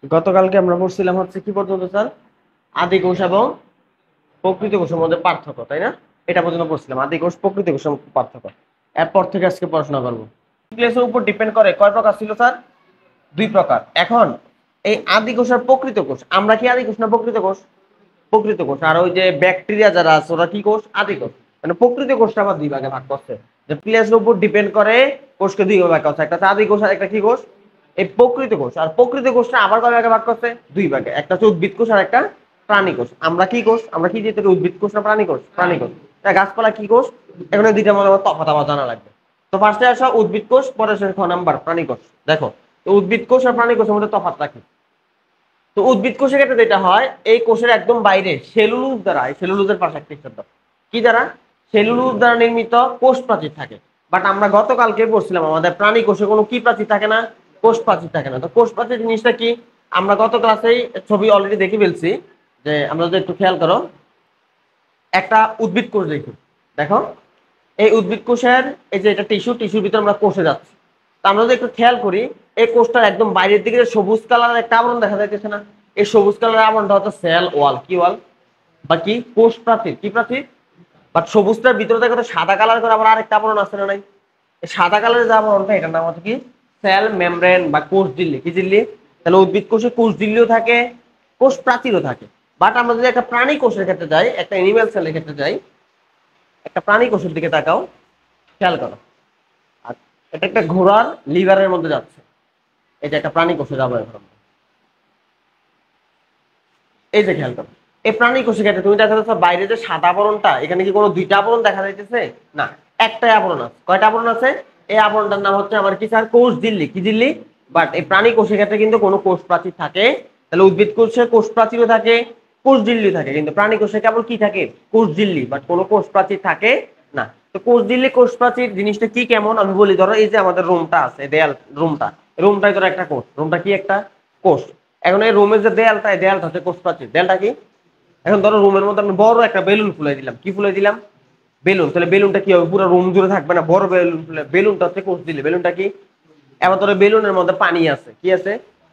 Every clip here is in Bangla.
গতকালকে আমরা পড়ছিলাম হচ্ছে কি পর্যন্ত স্যার, আদি কোষ এবং প্রকৃত কোষের মধ্যে পার্থক্য, তাই না? এটা পর্যন্ত পড়ছিলাম, আদি কোষ প্রকৃত কোষের মধ্যে পার্থক্য। এরপর থেকে আজকে পড়াশোনা করবো। নিউক্লিয়াসের উপর ডিপেন্ড করে কয় প্রকার ছিল স্যার? দুই প্রকার। এখন এই আদি কোষ আর প্রকৃত কোষ, আমরা কি আদি কোষ না প্রকৃত কোষ? প্রকৃত কোষ। আর ওই যে ব্যাকটেরিয়া যারা আছে ওরা কি কোষ? আদি কোষ। মানে প্রকৃত কোষটা আবার দুই ভাগে ভাগ করছে, যে নিউক্লিয়াসের উপর ডিপেন্ড করে কোষকে দুই ভাগে ভাগ করছে, একটা হচ্ছে আদি কোষ আর একটা কি কোষ? এই প্রকৃত কোষ। আর প্রকৃত কোষটা আবার কয় ভাগে ভাগ করছে? দুই ভাগে, একটা হচ্ছে উদ্ভিদ কোষ আর একটা প্রাণী কোষ। আমরা কি কোষ? আমরা কি যেতে উদ্ভিদ কোষ না প্রাণী কোষ? প্রাণী কোষ। গাছপালা কি কোষ? এখন এই দুইটার মধ্যে আমার তফাৎ আবার জানা লাগবে। তো ফার্স্টে আসা উদ্ভিদ কোষ, পরে খ নাম্বার প্রাণী কোষ। দেখো, তো উদ্ভিদ কোষ আর প্রাণী কোষের মধ্যে তফাৎ রাখি। তো উদ্ভিদ কোষের ক্ষেত্রে যেটা হয়, এই কোষের একদম বাইরে সেলুলোজ দ্বারা, এই সেলুলোজের পাশে একটা শব্দ কি দ্বারা? সেলুলোজ দ্বারা নির্মিত কোষ প্রাচীর থাকে। বাট আমরা গতকালকে পড়ছিলাম আমাদের প্রাণী কোষে কোনো কি প্রাচীর থাকে না? কোষ প্রাচীর থাকে না। তো কোষ প্রাচীর জিনিসটা কি? আমরা গত ক্লাসেই ছবি অলরেডি দেখে ফেলছি, যে আমরা যদি একটু খেয়াল করো, একটা উদ্ভিদ কোষ দেখি, দেখো এই উদ্ভিদ কোষের এই যে এটা টিস্যু, টিস্যুর ভিতরে আমরা কোষে যাচ্ছি। তো আমরা যদি একটু খেয়াল করি, এই কোষটার একদম বাইরের দিকে সবুজ কালারের একটা আবরণ দেখা যাইতেছে না? এই সবুজ কালারের আবরণটা হচ্ছে সেল ওয়াল। কি ওয়াল? বা কি? কোষ প্রাচীর। কি প্রাচীর? বাট সবুজটার ভিতরে দেখো তো সাদা কালার করে আবার আরেকটা আবরণ আছে না নাই? এই সাদা কালারের যে আবরণটা, এটার নাম হচ্ছে কি? সেল মেমব্রেন বা কোষ ঝিল্লি। কি ঝিল্লি? তাহলে উদ্ভিদ কোষে কোষ ঝিল্লিও থাকে, কোষ প্রাচীরও থাকে। বাট আমরা যদি একটা প্রাণী কোষের ক্ষেত্রে যাই, একটা এনিম্যাল সেলের ক্ষেত্রে যাই, একটা প্রাণী কোষের দিকে তাকাও, খেয়াল করো। আর এটা একটা ঘোড়ার লিভারের মধ্যে যাচ্ছে, এটা একটা প্রাণী কোষে যাবো এখন। এই যে খেয়াল করো, এই প্রাণী কোষের ক্ষেত্রে তুমি দেখা যাচ্ছে বাইরে যে সাদা আবরণটা, এখানে কি কোনো দুইটা আবরণ দেখা যাইতেছে? না, একটাই আবরণ আছে। কয়টা আবরণ আছে? এই আবরণটার নাম হচ্ছে আমার কি স্যার? কোষ ঝিল্লি। কি ঝিল্লি? বাট এই প্রাণী কোষের ক্ষেত্রে কিন্তু কোনো কোষ প্রাচীর থাকে। তাহলে উদ্ভিদ কোষে কোষ প্রাচীরও থাকে, কোষ ঝিল্লি থাকে, কিন্তু প্রাণী কোষে কেবল কি থাকে? কোষ ঝিল্লি, বাট কোনো কোষ প্রাচীর থাকে না। তো কোষ ঝিল্লি কোষ প্রাচীর জিনিসটা কি কেমন আমি বলি। ধরো এই যে আমাদের রুমটা আছে, দেয়াল, রুমটাই ধরো একটা কোষ। রুমটা কি? একটা কোষ। এখন এই রুমের যে দেয়ালটা, এই দেয়ালটা হচ্ছে কোষ প্রাচীর। দেয়ালটা কি? এখন ধরো রুমের মধ্যে আমি বড় একটা বেলুন ফুলাই দিলাম। কি ফুলাই দিলাম? বেলুন। তাহলে বেলুনটা কি হবে? পুরো রুম জুড়ে থাকবে না, বড় বেলুন ফুলে। বেলুনটা হচ্ছে কোষ ঝিল্লি। বেলুনটা কি? এবার ধরো বেলুনের মধ্যে পানি আছে। কি আছে?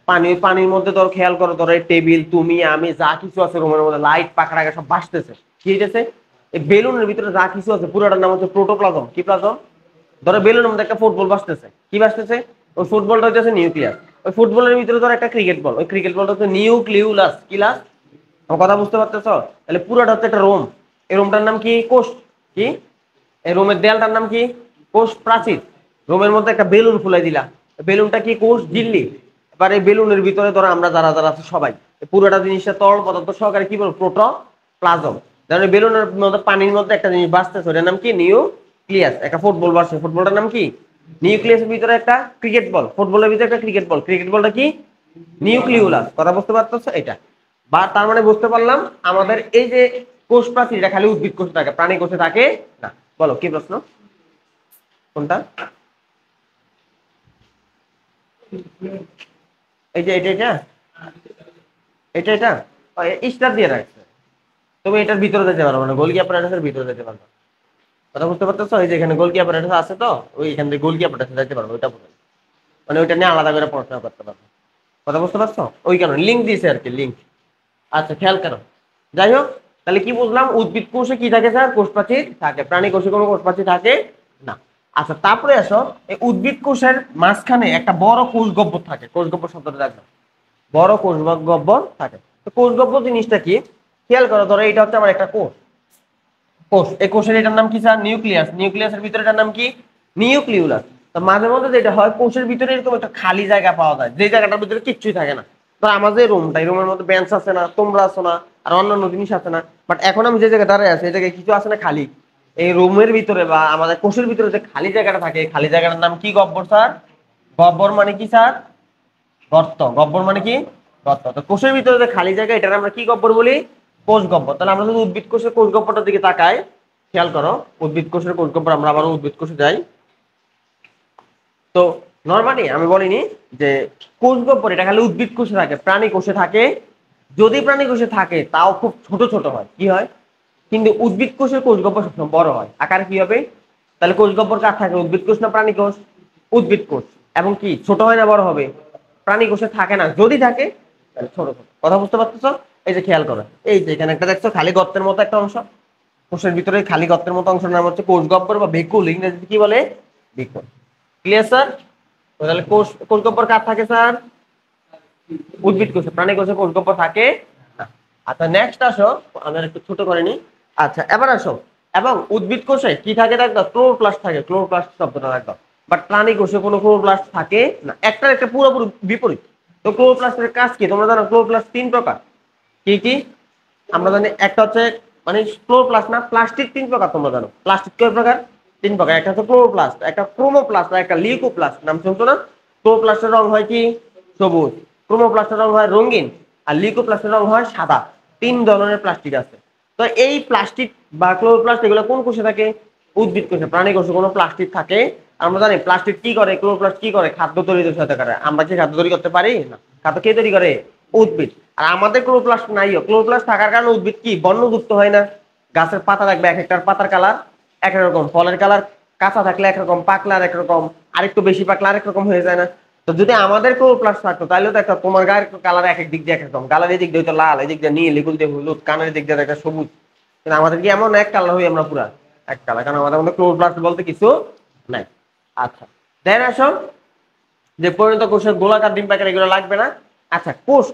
পানি। ওই পানির মধ্যে ধরো খেয়াল করো, ধরো এই টেবিল, তুমি, আমি, যা কিছু আছে রুমের মধ্যে, লাইট পাখা সব ভাসতেছে। কি হইতেছে? এই বেলুনের ভিতরে যা কিছু আছে পুরোটার নাম হচ্ছে প্রোটোপ্লাজম। কি প্লাজম? ধরো বেলুনের মধ্যে একটা ফুটবল ভাসতেছে। কি ভাসতেছে? ওই ফুটবলটা হচ্ছে নিউক্লিয়াস। ওই ফুটবলের ভিতরে ধরো একটা ক্রিকেট বল, ওই ক্রিকেট বলটা হচ্ছে নিউক্লিউলাস। কি লাস? আমার কথা বুঝতে পারতেছ? তাহলে পুরোটা হচ্ছে একটা রোম। এই রোমটার নাম কি? কোষ। কি? এই রোমের দেয়ালটার নাম কি? কোষ প্রাচীর। রোমের মধ্যে একটা বেলুন ফুলাই দিলা, বেলুনটা কি? কোষ ঝিল্লি। এবার এই বেলুনের ভিতরে ধরো আমরা যারা যারা আছে সবাই, পুরোটা জিনিসটা তরল পদার্থ সহকারে কি বলবো? প্রোটোপ্লাজম। যেমন বেলুনের মধ্যে পানির মধ্যে একটা জিনিস বাঁচতেছে, ওটার নাম কি? নিউক্লিয়াস। একটা ফুটবল বাসছে, ফুটবলটার নাম কি? নিউক্লিয়াসের ভিতরে একটা ক্রিকেট বল, ফুটবলের ভিতরে একটা ক্রিকেট বল, ক্রিকেট বলটা কি? নিউক্লিউলাস। কথা বুঝতে পারতেছো? এটা বা তার মানে বুঝতে পারলাম আমাদের এই যে কোষ প্রাচীর, এটা খালি উদ্ভিদ কোষে থাকে, প্রাণী কোষে থাকে না। বলো কি প্রশ্ন? কোনটা? এই যে এটা, এটা, এটা, এটা স্টার দিয়ে রাখছে। তুমি এটার ভিতরে যেতে পারো, মানে গোলকি অ্যাপারেটাসের ভিতরে যেতে পারবে। কথা বুঝতে পারতেছো? এই যে এখানে গোলকি অ্যাপারেটাস আছে, তো ওই এখান থেকে গোলকি অ্যাপারেটাসে যেতে পারবে, ওইটা বলে। মানে ওইটা নিয়ে আলাদা করে পড়াশোনা করতে পারবে। কথা বুঝতে পারছো? ওই কারণে লিঙ্ক দিয়েছে আর কি, লিঙ্ক। আচ্ছা, খেয়াল করো। যাই হোক, তাহলে কি বুঝলাম? উদ্ভিদ কোষে কি থাকে স্যার? কোষ প্রাচীর থাকে। প্রাণী কোষে কোনো কোষ প্রাচীর থাকে না। আচ্ছা, তারপরে আসো, এই উদ্ভিদ কোষের মাঝখানে একটা বড় কোষ গহ্বর থাকে। কোষ গহ্বর শব্দটা দেখো, বড় কোষ গহ্বর থাকে। তো কোষ গহ্বর জিনিসটা কি? খেয়াল করো, ধরো এটা হচ্ছে আমার একটা কোষ। কোষ, এই কোষের এটার নাম কি স্যার? নিউক্লিয়াস। নিউক্লিয়াসের ভিতরে এটার নাম কি? নিউক্লিউলাস। তো মাঝে মধ্যে যেটা হয়, কোষের ভিতরে এরকম একটা খালি জায়গা পাওয়া যায়, যে জায়গাটার ভিতরে কিচ্ছুই থাকে না। ধর আমাদের রুমটা, এই রুমের মধ্যে বেঞ্চ আছে না, তোমরা আছো না, আর অন্যান্য জিনিস আছে না। বাট এখন আমি যে জায়গায় দাঁড়ায় আছি, এই জায়গায় কিছু আছে না খালি। এই রুমের ভিতরে বা আমাদের কোষের ভিতরে যে খালি জায়গাটা থাকে, এই খালি জায়গাটার নাম কি? গহ্বর স্যার। গহ্বর মানে কি স্যার? গর্ত। গহ্বর মানে কি? গর্ত। তো কোষের ভিতরে যে খালি জায়গা, এটার আমরা কি গহ্বর বলি? কোষ গহ্বর। তাহলে আমরা যদি উদ্ভিদ কোষের কোষ গহ্বরটার দিকে তাকাই, খেয়াল করো, উদ্ভিদ কোষের কোষ গহ্বর, আমরা আবার উদ্ভিদ কোষে যাই। তো নরমালি আমি বলিনি যে কোষ গহ্বর এটা খালি উদ্ভিদ কোষে থাকে, প্রাণী কোষে থাকে। যদি প্রাণী কোষে থাকে তাও খুব ছোট ছোট হয়। কি হয়? কিন্তু উদ্ভিদ কোষের কোষ গহ্বর সবসময় বড় হয় আকারে। কি হবে? তাহলে কোষ গহ্বর কার থাকে? উদ্ভিদ কোষ না প্রাণী কোষ? উদ্ভিদ কোষ। এবং কি ছোট হয় না বড় হবে? প্রাণী কোষে থাকে না। যদি থাকে ছোট ছোট, কথা বুঝতে পারতেছো? এই যে খেয়াল করো, এই যে এখানে একটা দেখছো খালি গর্তের মতো একটা অংশ, কোষের ভিতরে খালি গর্তের মতো অংশের নাম হচ্ছে কোষ গহ্বর বা ভেকুল, ইংরেজিতে কি বলে? ভেকুল। Clear sir? তাহলে কোষ গহ্বর কার থাকে স্যার? উদ্ভিদ কোষে, প্রাণী কোষে কোষ গহ্বর থাকে না। আচ্ছা নেক্সট আসো, আমরা একটু ছোট করে নিই। আচ্ছা এবার আসো, এবং উদ্ভিদ কোষে কি থাকে দেখো? ক্লোরোপ্লাস্ট থাকে, ক্লোরোপ্লাস্ট শব্দটা দেখো। বাট প্রাণী কোষে কোনো ক্লোরোপ্লাস্ট থাকে না, একটা পুরোপুরি বিপরীত। তো ক্লোরোপ্লাস্টের কাজ কি তোমরা জানো? ক্লোরোপ্লাস্ট 3 প্রকার। কি কি আমরা জানি? একটা হচ্ছে মানে ক্লোরোপ্লাস্ট না, প্লাস্টিক 3 প্রকার তোমরা জানো। প্লাস্টিক কয় প্রকার? 3 প্রকার। একটা হচ্ছে ক্লোরোপ্লাস্ট, একটা ক্রোমোপ্লাস্ট আর একটা লিউকোপ্লাস্ট। নাম শুনছো না? ক্লোরোপ্লাস্টের রং হয় কি? সবুজ। ক্রোমোপ্লাস্টের রং হয় রঙিন। আর লিউকোপ্লাস্টের রং হয় সাদা। 3 ধরনের প্লাস্টিক আছে। তো এই প্লাস্টিক বা ক্লোরোপ্লাস্ট এগুলো কোন কোষে থাকে? উদ্ভিদ কোষে। প্রাণী কোষে কোনো প্লাস্টিক থাকে? আমরা জানি প্লাস্টিক কি করে, ক্লোরোপ্লাস্ট কি করে? খাদ্য তৈরিতে সহায়তা করে। আমরা কি খাদ্য তৈরি করতে পারি না? খাদ্য কে তৈরি করে? উদ্ভিদ। আর আমাদের ক্লোরোপ্লাস্ট নাইও, ক্লোরোপ্লাস্ট থাকার কারণে উদ্ভিদ কি বর্ণযুক্ত হয় না। গাছের পাতা দেখবে এক একটার পাতার কালার এক এক রকম, ফলের কালার কাঁচা থাকলে একরকম, পাকলে আরেক রকম, আরেকটু বেশি পাকলে আরেক রকম হয়ে যায় না? তো যদি আমাদের ক্লোরোপ্লাস্ট থাকতো তাহলে তো একটা তোমার গায়ের কালার এক এক দিক দিয়ে এক রকম, গালের এই দিক দিয়ে হয়তো লাল, এই দিক দিয়ে নীল, এগুলো দিয়ে হলুদ, কানের দিক দিয়ে একটা সবুজ। কিন্তু আমাদের কি এমন এক কালার হই আমরা পুরা এক কালার? কারণ আমাদের মধ্যে ক্লোরোপ্লাস্ট বলতে কিছু নাই। আচ্ছা দেন আসো, যে পরিণত কোষের গোলাকার ডিম পাকার এগুলো লাগবে না। আচ্ছা কোষ,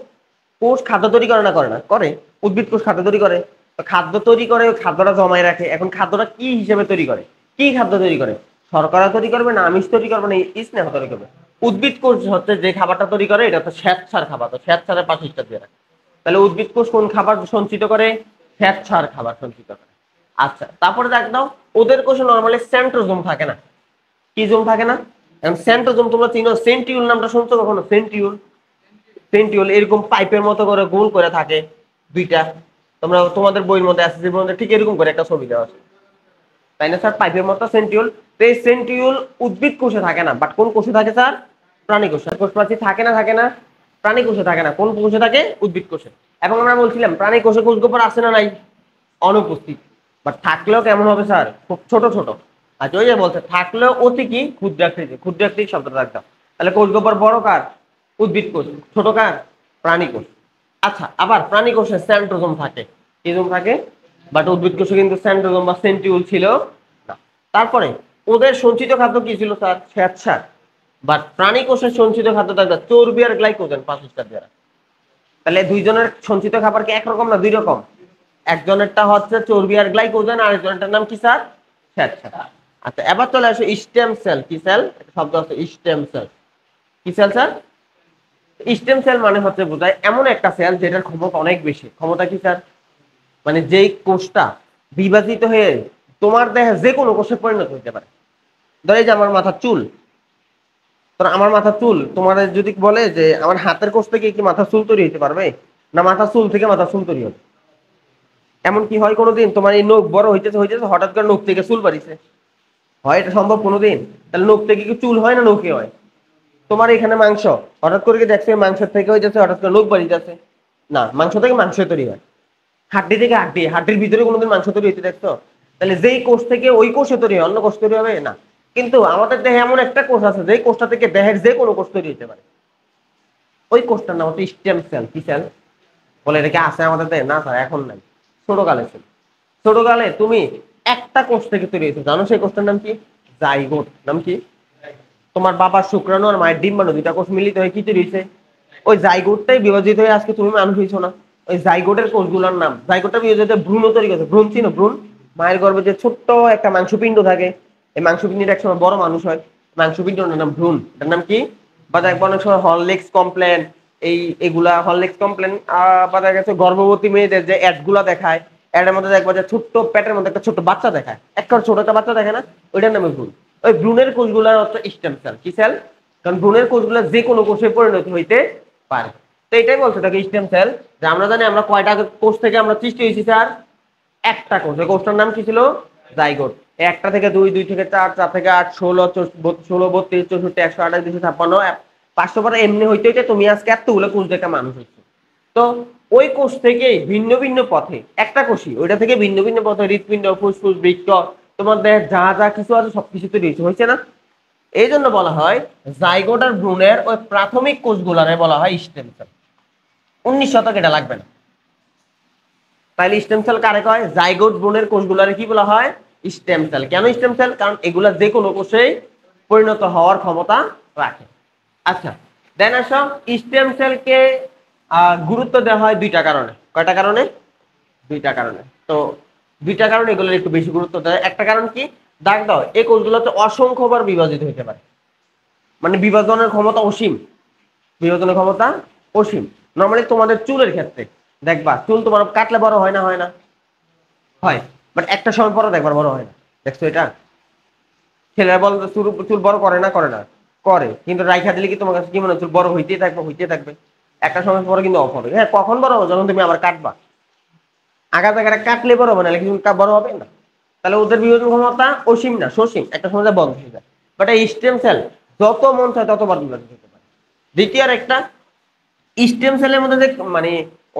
কোষ খাদ্য তৈরি করে না? করে না? করে। উদ্ভিদ কোষ খাদ্য তৈরি করে। তো খাদ্য তৈরি করে, ওই খাদ্যটা জমায় রাখে। এখন খাদ্যটা কি হিসেবে তৈরি করে? কি খাদ্য তৈরি করে? শর্করা তৈরি করবে না আমিষ তৈরি করবে না স্নেহ তৈরি করবে? উদ্ভিদ কোষ হচ্ছে যে খাবারটা তৈরি করে, এটা তো শ্বেতসার খাবার। তো শ্বেতসারের পাশে দিয়ে রাখে। তাহলে উদ্ভিদ কোষ কোন খাবার সঞ্চিত করে? শ্বেতসার খাবার সঞ্চিত করে। আচ্ছা তারপরে দেখ দাও, ওদের কোষে নর্মালি সেন্ট্রোজোম থাকে না। কি জোম থাকে না? এখন সেন্ট্রোজোম তোমরা চিনো? সেন্টিউল নামটা শুনছো কখনো? সেন্টিউল, সেন্টিউল এরকম পাইপের মতো করে গোল করে থাকে দুইটা। তোমরা তোমাদের বইয়ের মধ্যে আছে, বইয়ের মধ্যে ঠিক এরকম করে একটা ছবি দেওয়া আছে, তাই না স্যার? পাইপের মতো সেন্টিউল। তো এই সেন্টিউল উদ্ভিদ কোষে থাকে না, বাট কোন কোষে থাকে স্যার? প্রাণী কোষে। কোষ প্রাচীর থাকে না? থাকে না? প্রাণী কোষে থাকে না। কোন কোষে থাকে? উদ্ভিদ কোষে। এবং আমরা বলছিলাম প্রাণী কোষে কোষ গোবর আছে না নাই? অনুপস্থিত। বাট থাকলেও কেমন হবে স্যার? খুব ছোট ছোট। আচ্ছা ওই যে বলছে থাকলেও অতি কি ক্ষুদ্রাকৃতি, ক্ষুদ্রাকৃতি শব্দটা রাখতাম। তাহলে কোষ গোবর বড় কার? উদ্ভিদ কোষ। ছোট কার? প্রাণী কোষ। আচ্ছা আবার প্রাণী কোষে সেন্ট্রোজোম থাকে, কি জোম থাকে? বাট উদ্ভিদ কোষে কিন্তু সেন্ট্রোজোম বা সেন্টিউল ছিল না। তারপরে ওদের সঞ্চিত খাদ্য কি ছিল স্যার? শ্বেতসার। বাট প্রাণী কোষের সঞ্চিত খাদ্য থাকবে চর্বি আর গ্লাইকোজেন, 5 দ্বারা। তাহলে দুইজনের সঞ্চিত খাবার কি একরকম না 2 রকম? একজনেরটা হচ্ছে চর্বি আর গ্লাইকোজেন, আর একজনেরটার নাম কি স্যার? শ্বেতসার। আচ্ছা এবার চলে আসো স্টেম সেল। কি সেল? শব্দ আছে স্টেম সেল। কি সেল স্যার? স্টেম সেল মানে হচ্ছে বোঝায় এমন একটা সেল যেটার ক্ষমতা অনেক বেশি। ক্ষমতা কি স্যার? মানে যেই কোষটা বিভাজিত হয়ে তোমার দেহে যে কোনো কোষে পরিণত হতে পারে। ধরো এই যে আমার মাথার চুল, তোর আমার মাথার চুল তোমার যদি বলে যে আমার হাতের কোষ থেকে কি মাথার চুল তৈরি হতে পারবে? না মাথার চুল থেকে মাথার চুল তৈরি হবে? এমন কি হয় কোনোদিন? তোমার এই নখ বড় হইতেছে হইতেছে হঠাৎ করে নখ থেকে চুল বাড়িছে? হয় এটা সম্ভব কোনোদিন? তাহলে নখ থেকে কি চুল হয় না নখে হয়? তোমার এখানে মাংস, হঠাৎ করে কি দেখছো মাংসের থেকে হইতেছে হঠাৎ করে নখ বাড়ি যাচ্ছে? না, মাংস থেকে মাংস তৈরি হয়। হাড্ডি থেকে হাড্ডি, হাড্ডির ভিতরে কোনোদিন মাংস তৈরি হইতে দেখছো? তাহলে যেই কোষ থেকে ওই কোষে তৈরি হয় অন্য কোষ তৈরি হবে না। কিন্তু আমাদের দেহে এমন একটা কোষ আছে যেই কোষটা থেকে দেহের যে কোনো কোষ তৈরি হতে পারে। ওই কোষটার নাম হচ্ছে স্টেম সেল। কি সেল? বলে এটা কি আছে আমাদের দেহে? না স্যার এখন নাই, ছোটকালে ছিল। ছোটকালে তুমি একটা কোষ থেকে তৈরি হয়েছে, জানো সেই কোষটার নাম কি? জাইগোট। নাম কি? তোমার বাবার শুক্রাণু আর মায়ের ডিম্বাণু 2টা কোষ মিলিত হয়ে কি তৈরি হয়েছে? ওই জাইগোটটাই বিভাজিত হয়ে আজকে তুমি মানুষ হয়েছো না। ওই জাইগোটের কোষগুলোর নাম, জাইগোটটা বিভাজিত ভ্রূণ তৈরি করেছে। ভ্রূণ চিনো? ভ্রূণ মায়ের গর্ভে যে ছোট্ট একটা মাংসপিণ্ড থাকে, এই মাংসপিণ্ডটা একসময় বড় মানুষ হয়। মাংসপিণ্ডটার নাম ভ্রূণ। এটার নাম কি? বা দেখবো অনেক সময় হরলিক্স কমপ্লেন, এই এগুলা হরলিক্স কমপ্লেন বা দেখা গেছে গর্ভবতী মেয়েদের যে অ্যাড গুলা দেখায়, অ্যাডের মধ্যে দেখবো যে ছোট্ট পেটের মধ্যে একটা ছোট্ট বাচ্চা দেখায়, একটা ছোট একটা বাচ্চা দেখে না? ওইটার নামে ভ্রূণ। ওই ভ্রূণের কোষগুলোর হচ্ছে স্টেম সেল। কি সেল? কারণ ভ্রূণের কোষগুলো যে কোনো কোষে পরিণত হইতে পারে। তো এটাই বলছে তাকে স্টেম সেল। যে আমরা জানি আমরা কয়টা কোষ থেকে আমরা সৃষ্টি হয়েছি স্যার? একটা কোষ। ওই কোষটার নাম কি ছিল? জাইগোট। একটা থেকে 2, 2 থেকে 4, 4 থেকে 8, 16, 16, 32, 64, 128, 256, 500 পরে এমনি হইতে হইতে তুমি আজকে এতগুলো কোষ দেখে মানুষ হচ্ছে। তো ওই কোষ থেকে ভিন্ন ভিন্ন পথে, একটা কোষই ওইটা থেকে ভিন্ন ভিন্ন পথে হৃৎপিণ্ড, ফুসফুস, বৃক্ক, তোমার দেহে যা যা কিছু আছে সবকিছু তৈরি হয়েছে না? এই জন্য বলা হয় জাইগোট আর ভ্রূণের ওই প্রাথমিক কোষগুলারে বলা হয় স্টেম সেল। 19 শতক এটা লাগবে না। তাহলে স্টেম সেল কারে কয়? জাইগোট ভ্রূণের কোষগুলারে কি বলা হয়? Stem cell. কেন স্টেম সেল? কারণ এগুলা যে কোনো কোষেই পরিণত হওয়ার ক্ষমতা রাখে। আচ্ছা, দেন আসো, স্টেম সেলকে গুরুত্ব দেওয়া হয় দুইটা কারণে। কয়টা কারণে? দুইটা কারণে। তো দুইটা কারণে এগুলোর একটু বেশি গুরুত্ব দেয়। একটা কারণ কি? দাগ দাও, এই কোষগুলোতে অসংখ্যবার বিভাজিত হতে পারে, মানে বিভাজনের ক্ষমতা অসীম। বিভাজনের ক্ষমতা অসীম। নর্মালি তোমাদের চুলের ক্ষেত্রে দেখবা, চুল তোমার কাটলে বড় হয় না? হয় না? হয়। বাট একটা সময় পরে দেখবার বড় হয় না। দেখছো এটা? ছেলেরা বল চুল চুল বড় করে না? করে না? করে। কিন্তু রাইখা দিলে কি তোমার কাছে কি মনে হয় চুল বড় হইতেই থাকবে, হইতেই থাকবে? একটা সময় পরে কিন্তু অফ হবে। হ্যাঁ, কখন বড় হবে? যখন তুমি আবার কাটবা। আগা জায়গাটা কাটলে বড় হবে, না কিন্তু বড় হবে না। তাহলে ওদের বিভাজন ক্ষমতা অসীম না, সসীম। একটা সময় বন্ধ হয়ে যায়। বাট এই স্টেম সেল যত মন চায় ততবার বিভাজিত হতে পারে। দ্বিতীয় একটা, স্টেম সেলের মধ্যে যে মানে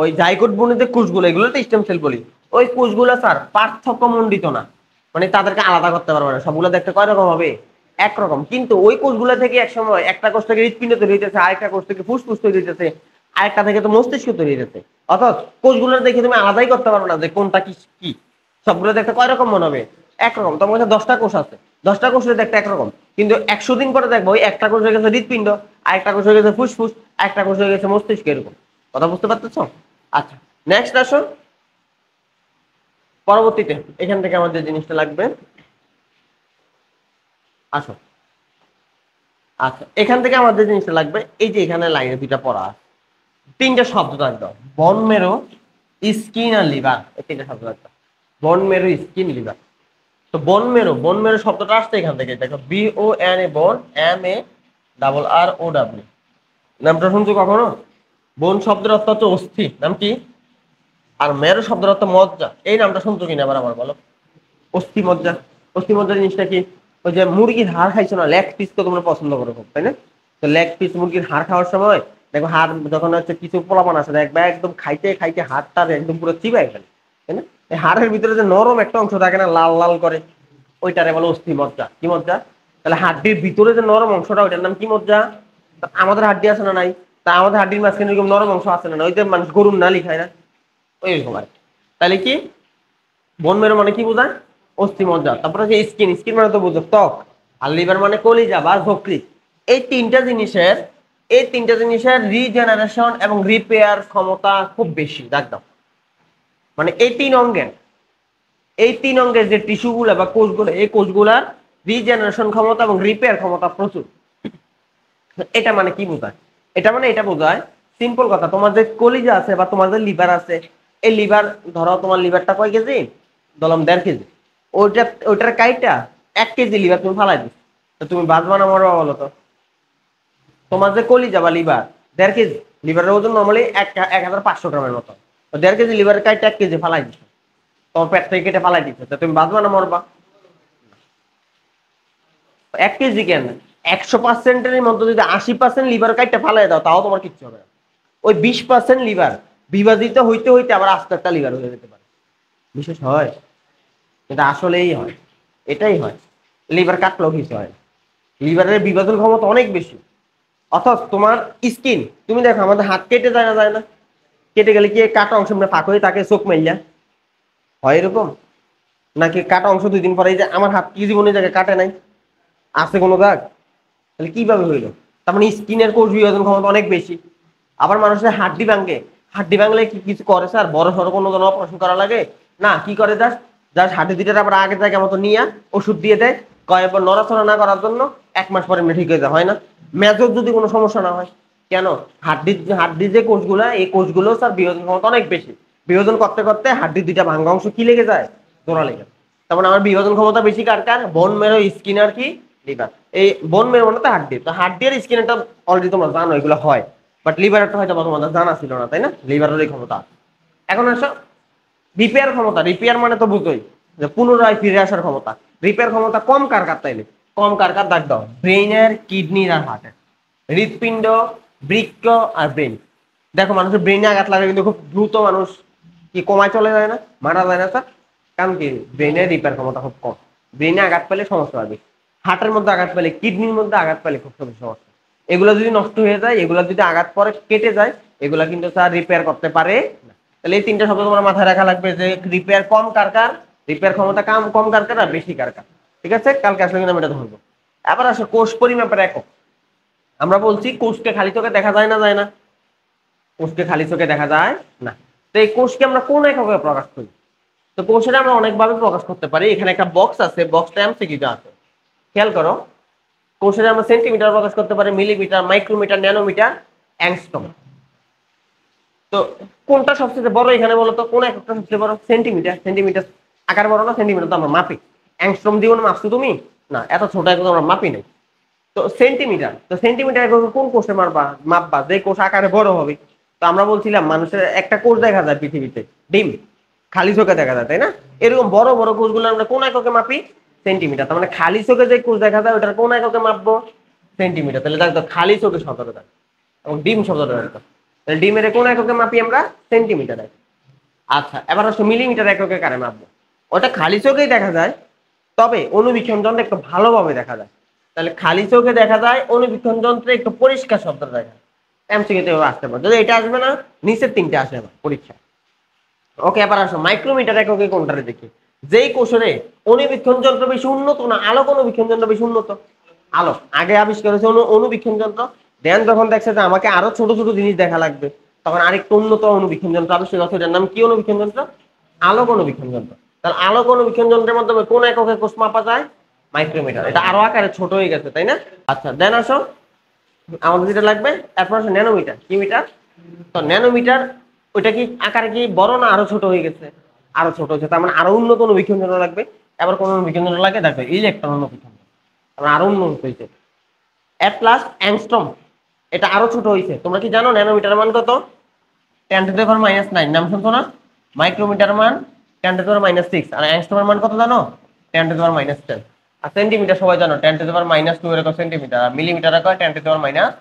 ওই জাইগোট ভ্রূণের যে কোষগুলো, এগুলো তো স্টেম সেল বলি, ওই কোষগুলো স্যার পার্থক্য মণ্ডিত না, মানে তাদেরকে আলাদা করতে পারবে না। সবগুলো দেখতে কয় রকম হবে? একরকম। কিন্তু ওই কোষগুলো থেকে এক সময় একটা কোষ থেকে হৃৎপিণ্ড তৈরি হইতেছে, আরেকটা কোষ থেকে ফুসফুস তৈরি হইতেছে, আরেকটা থেকে তো মস্তিষ্ক তৈরি হইতেছে। অর্থাৎ কোষগুলো দেখে তুমি আলাদাই করতে পারবে না যে কোনটা কি কি। সবগুলো দেখতে কয় রকম মনে হবে? একরকম। তোমার কাছে 10টা কোষ আছে, 10টা কোষের দেখতে একরকম, কিন্তু 100 দিন পরে দেখবো ওই একটা কোষ হয়ে গেছে হৃৎপিণ্ড, আরেকটা কোষ হয়ে গেছে ফুসফুস, একটা কোষ হয়ে গেছে মস্তিষ্ক। এরকম। কথা বুঝতে পারতেছ? আচ্ছা, নেক্সট আসো। পরবর্তীতে এখান থেকে আমাদের জিনিসটা লাগবে, আসো। আচ্ছা, এখান থেকে আমাদের জিনিসটা লাগবে, এই যে এখানে লাইনে দুইটা পড়া আছে, তিনটা শব্দ থাকবে, বন মেরো, স্কিন আর লিভার। এই তিনটা শব্দ থাকবে, বন মেরো, স্কিন, লিভার। তো বন মেরো, বন মেরো শব্দটা আসছে এখান থেকে। দেখো, BON, বন, MARROW। নামটা শুনছো কখনো? বন শব্দের অর্থ হচ্ছে অস্থি, নাম কি? আর মেরো শব্দের অর্থ মজ্জা। এই নামটা শুনছো কিনা আবার আমার বলো? অস্থি মজ্জা। অস্থি মজ্জা জিনিসটা কি? ওই যে মুরগির হাড় খাইছো না, লেগ পিস তো তোমরা পছন্দ করো খুব, তাই না? তো লেগ পিস মুরগির হাড় খাওয়ার সময় দেখো, হাড় যখন হচ্ছে কিছু পোলাপান আছে দেখবে একদম খাইতে খাইতে হাড়টা একদম পুরো চিবাই ফেলে, তাই না? এই হাড়ের ভিতরে যে নরম একটা অংশ থাকে না, লাল লাল করে, ওইটারে বলো অস্থি মজ্জা। কি মজ্জা? তাহলে হাড্ডির ভিতরে যে নরম অংশটা, ওইটার নাম কি? মজ্জা। আমাদের হাড্ডি আছে না নাই? তা আমাদের হাড্ডির মাঝখানে এরকম নরম অংশ আছে না? ওই যে মানুষ গরুর নালি খায় না, ওইরকম আর কি। তাহলে কি বোন মেরু মানে কি বোঝায়? অস্থি মজ্জা। তারপরে যে স্কিন, স্কিন মানে তো বুঝো ত্বক। আর লিভার মানে কলিজা বা যকৃৎ। এই তিনটা জিনিসের, এই তিনটা জিনিসের রিজেনারেশন এবং রিপেয়ার ক্ষমতা খুব বেশি। দেখো, মানে এই তিন অঙ্গের, এই তিন অঙ্গের যে টিস্যুগুলো বা কোষগুলো, এই কোষগুলার রিজেনারেশন ক্ষমতা এবং রিপেয়ার ক্ষমতা প্রচুর। এটা মানে কি বোঝায়? এটা মানে এটা বোঝায়, সিম্পল কথা, তোমার যে কলিজা আছে বা তোমার যে লিভার আছে, এই লিভার, ধরো তোমার লিভারটা কয় কেজি? ধরলাম 1.5 কেজি। ওইটা, ওইটার কাইটা 1 কেজি লিভার তুমি ফালাই দিচ্ছ, তো তুমি বাঁচবা না মরবা বলো তো? তোমার যে কলিজা বা লিভার 1.5 কেজি, লিভারের ওজন নর্মালি 1500 গ্রামের মতো, তো 1.5 কেজি লিভারের কাইটা 1 কেজি ফালাই দিচ্ছ, তোমার পেট থেকে কেটে ফালাই দিচ্ছ, তো তুমি বাঁচবা না মরবা? 1 কেজি কেন, 100%-এর মধ্যে যদি 80% লিভার কাইটটা ফালাই দাও, তাও তোমার কিচ্ছু হবে না। ওই 20% লিভার বিভাজিত হইতে হইতে আবার আস্তে একটা লিভার হয়ে যেতে পারে। বিশেষ হয়, এটা আসলেই হয়, এটাই হয়। লিভার কাটলেও কিছু হয় না। লিভারের বিভাজন ক্ষমতা অনেক বেশি। অর্থাৎ তোমার স্কিন, তুমি দেখো আমাদের হাত কেটে যায় না? যায় না? কেটে গেলে কি কাটা অংশ মানে ফাঁক হয়ে থাকে চোখ মাইয়া? হয় এরকম? নাকি কাটা অংশ 2 দিন পরে, যে আমার হাত কি জীবনে জায়গায় কাটে নাই, আছে কোনো দাগ? তাহলে কিভাবে হইলো? তার মানে স্কিনের কোষ বিভাজন ক্ষমতা অনেক বেশি। আবার মানুষের হাড্ডি ভাঙে, হাড্ডি ভাঙলে কি কিছু করে স্যার? বড় সড়ো কোনো ধরনের অপারেশন করা লাগে না? কি করে? জাস্ট জাস্ট হাড্ডি দুইটা আবার আগের জায়গা মতো নিয়ে ওষুধ দিয়ে দেয়, কয় এবার নড়াচড়া না করার জন্য, 1 মাস পরে এমনি ঠিক হয়ে যায়। হয় না? মেজর যদি কোনো সমস্যা না হয়, কেন? হাড্ডি, হাড্ডি যে কোষগুলা, এই কোষগুলো স্যার বিভাজন ক্ষমতা অনেক বেশি। বিভাজন করতে করতে হাড্ডি দুইটা ভাঙ্গা অংশ কি লেগে যায়? জোড়া লেগে যায়। তার মানে আমার বিভাজন ক্ষমতা বেশি কার কার? বোন মেরো, স্কিন আর কি লিভার। এই বোন মেরো মানে তো হাড্ডি, তো হাড্ডি আর স্কিনটা অলরেডি তোমরা জানো এগুলো হয়, বাট লিভারটা হয়তো তোমাদের জানা ছিল না, তাই না? লিভারের এই ক্ষমতা। এখন আসো রিপেয়ার ক্ষমতা। রিপেয়ার মানে তো বুঝোই যে পুনরায় ফিরে আসার ক্ষমতা। রিপেয়ার ক্ষমতা কম কার কার তাইলে? কম কার কার? দাগ দাও, ব্রেইনের, কিডনির আর হার্টের। হৃৎপিণ্ড, বৃক্ক আর ব্রেন। দেখো, মানুষের ব্রেইনে আঘাত লাগে কিন্তু খুব দ্রুত মানুষ কি কমায় চলে যায় না, মারা যায় না স্যার? কারণ কি? ব্রেইনের রিপেয়ার ক্ষমতা খুব কম। ব্রেইনে আঘাত পেলে সমস্যা হবে। হার্টের মধ্যে আঘাত পেলে, কিডনির মধ্যে আঘাত পেলে খুব সমস্যা। এগুলো যদি নষ্ট হয়ে যায়, এগুলো যদি আঘাত পরে কেটে যায়, এগুলা কিন্তু স্যার রিপেয়ার করতে পারে না। তাহলে এই তিনটা শব্দ তোমার মাথায় রাখা লাগবে যে রিপেয়ার কম কার কার, রিপেয়ার ক্ষমতা কম কার কার আর বেশি কার কার। ঠিক আছে, কালকে আসলে কিন্তু আমি এটা ধরবো। এবার আসো কোষ পরিমাপের একক। আমরা বলছি কোষকে খালি চোখে দেখা যায় না, যায় না? কোষকে খালি চোখে দেখা যায় না। তো এই কোষকে আমরা কোন এককে প্রকাশ করি? তো কোষের আমরা অনেকভাবে প্রকাশ করতে পারি। এখানে একটা বক্স আছে, বক্সটা এমসিকিউ আছে, খেয়াল করো। কোষের আমরা সেন্টিমিটার প্রকাশ করতে পারি, মিলিমিটার, মাইক্রোমিটার, ন্যানোমিটার, অ্যাংস্ট্রম। তো কোনটা সবচেয়ে বড় এখানে বলো তো? কোন এককটা সবচেয়ে বড়? সেন্টিমিটার। সেন্টিমিটার আকার বড় না? সেন্টিমিটার তো আমরা মাপি। অ্যাংস্ট্রম দিয়ে মাপছো তুমি না, এত ছোট একক আমরা মাপি নাই। তো সেন্টিমিটার, তো সেন্টিমিটার একক কোন কোষে মাপবা যে কোষ আকারে বড় হবে? তো আমরা বলছিলাম মানুষের একটা কোষ দেখা যায় পৃথিবীতে, ডিম, খালি চোখে দেখা যায়, তাই না? এরকম বড় বড় কোষগুলো আমরা কোন এককে মাপি? সেন্টিমিটার। তার মানে খালি চোখে যে কোষ দেখা যায় ওটার কোন এককে মাপবো? সেন্টিমিটার। তাহলে দেখো খালি চোখে শতটা দেখ, এবং ডিম শব্দটা দেখো, তাহলে ডিমের কোন এককে মাপি আমরা? সেন্টিমিটার। আচ্ছা, এবার আসলে মিলিমিটার এককে কারে মাপবো? ওটা খালি চোখেই দেখা যায়, তবে অনুবীক্ষণ যন্ত্রে একটু ভালোভাবে দেখা যায়। তাহলে খালি চোখে দেখা যায়, অনুবীক্ষণ যন্ত্রে একটু পরিষ্কার শব্দ দেখা যায়। এমসিকিউতে আসতে পারে, যদি এটা আসবে না নিচের তিনটে আসে না পরীক্ষা। ওকে, এবার আসো মাইক্রোমিটার এককে কোনটারে দেখি। যেই কোষরে অনুবীক্ষণ যন্ত্র বেশি উন্নত না আলোক অনুবীক্ষণ যন্ত্র বেশি উন্নত? আলোক আগে আবিষ্কার হয়েছে অনুবীক্ষণ যন্ত্র, দেন যখন দেখছে যে আমাকে আরো ছোট ছোট জিনিস দেখা লাগবে, তখন আরেকটু উন্নত অনুবীক্ষণ যন্ত্র আবিষ্কার হচ্ছে, এটার নাম কি অনুবীক্ষণ যন্ত্র? আলোক অনুবীক্ষণ যন্ত্র। তাহলে আলোক অনুবীক্ষণ যন্ত্রের মাধ্যমে কোন এককে কোষ মাপা যায়? মাইক্রোমিটার। এটা আরো আকারে ছোট হয়ে গেছে, তাই না? আচ্ছা, দেন আসো আমাদের যেটা লাগবে, এরপর আসো ন্যানোমিটার। কি মিটার? তো ন্যানোমিটার ওইটা কি আকারে কি বড় না আরো ছোট হয়ে গেছে? আরো ছোট হয়েছে, তার মানে আরো উন্নত অনুবীক্ষণ যন্ত্র লাগবে। এবার কোন অনুবীক্ষণ যন্ত্র লাগে? দেখো ইলেকট্রন অনুবীক্ষণ যন্ত্র, তার আরো উন্নত হয়েছে। এট লাস্ট অ্যাংস্ট্রম, এটা আরো ছোট হয়েছে। তোমরা কি জানো ন্যানোমিটার মান কত? 10⁻⁹ নাম শুনছো না? মাইক্রোমিটার মান 10⁻⁶, আর অ্যাংস্ট্রমের মান কত জানো? 10⁻⁻10। আর সেন্টিমিটার সবাই জানো 10⁻² এরকম সেন্টিমিটার, আর মিলিমিটার এরকম 10⁻⁻।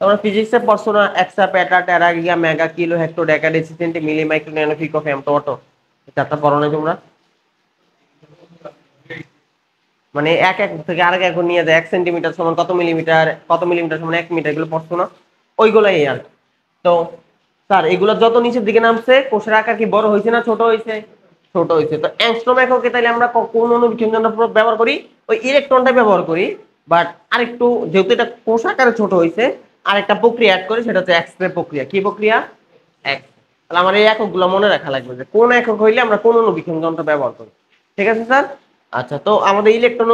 তোমরা ফিজিক্সে পড়ছো না, এক্সা, পেটা, টেরা, গিগা, মেগা, কিলো, হেক্টো, ডেকা, ডেসি, সেন্টি, মিলি, মাইক্রো, ন্যানো, পিকো, ফেম, তো অটো। চারটা পড়ো না তোমরা? মানে এক এক থেকে আরেক এক নিয়ে যায়, 1 সেন্টিমিটার সমান কত মিলিমিটার, কত মিলিমিটার সমান 1 মিটার, এগুলো পড়ছো না? ওইগুলাই আর কি। তো স্যার এগুলো যত নিচের দিকে নামছে কোষের আকার কি বড় হয়েছে না ছোট হয়েছে? ছোট হয়েছে। তো অ্যাংস্ট্রম এককে তাহলে আমরা কোন অনুবীক্ষণ যন্ত্র ব্যবহার করি? ওই ইলেকট্রনটা ব্যবহার করি, বাট আরেকটু যেহেতু এটা কোষ আকারে ছোট হয়েছে, আরেকটা প্রক্রিয়া অ্যাড করি, সেটা হচ্ছে এক্স রে প্রক্রিয়া। কি প্রক্রিয়া? এক্স। তাহলে আমার এই এককগুলো মনে রাখা লাগবে যে কোন একক হইলে আমরা কোন অনুবীক্ষণ যন্ত্র ব্যবহার করি। ঠিক আছে স্যার? আচ্ছা, তো আমাদের ইলেকট্রন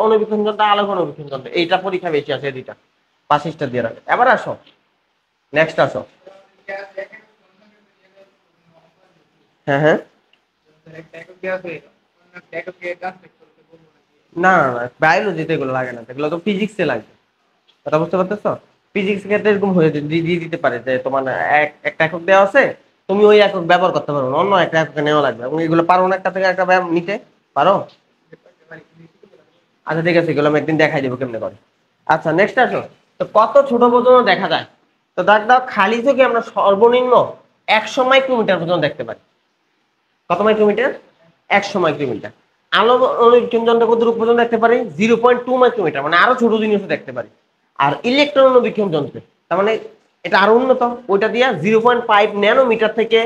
অনুবীক্ষণ যন্ত্র, আলোক অনুবীক্ষণ যন্ত্র, এইটা পরীক্ষা বেশি আছে, দুইটা পাঁচিশটা দিয়ে রাখে। এবার আসো নেক্সট আসো। হ্যাঁ হ্যাঁ, না না না, বায়োলজিতে এগুলো লাগে না, এগুলো তো ফিজিক্সে লাগে। কথা বুঝতে পারতেছো? ফিজিক্স ক্ষেত্রে এরকম হয়ে দিয়ে দিতে পারে যে তোমার একটা একক দেওয়া আছে, তুমি ওই একক ব্যবহার করতে পারো না, অন্য একটা একক নেওয়া লাগবে, এবং এগুলো পারো না একটা থেকে একটা নিতে পারো? আচ্ছা ঠিক আছে, এগুলো আমি একদিন দেখাই দেবো কেমনে করে। আচ্ছা নেক্সট আসো। তো কত ছোট পর্যন্ত দেখা যায়? তো দেখ দাও, খালি চোখে আমরা সর্বনিম্ন 100 মাইক্রোমিটার পর্যন্ত দেখতে পারি। কত মাইক্রোমিটার? 100 মাইক্রোমিটার। আলো অনুবীক্ষণ যন্ত্র কতটুকু পর্যন্ত দেখতে পারি? 0.2 মাইক্রোমিটার, মানে আরো ছোট জিনিসও দেখতে পারি। আর ইলেকট্রন অনুবীক্ষণ যন্ত্রে তার মানে এটা আরো উন্নত, ওইটা দিয়া 0.5 ন্যানোমিটার থেকে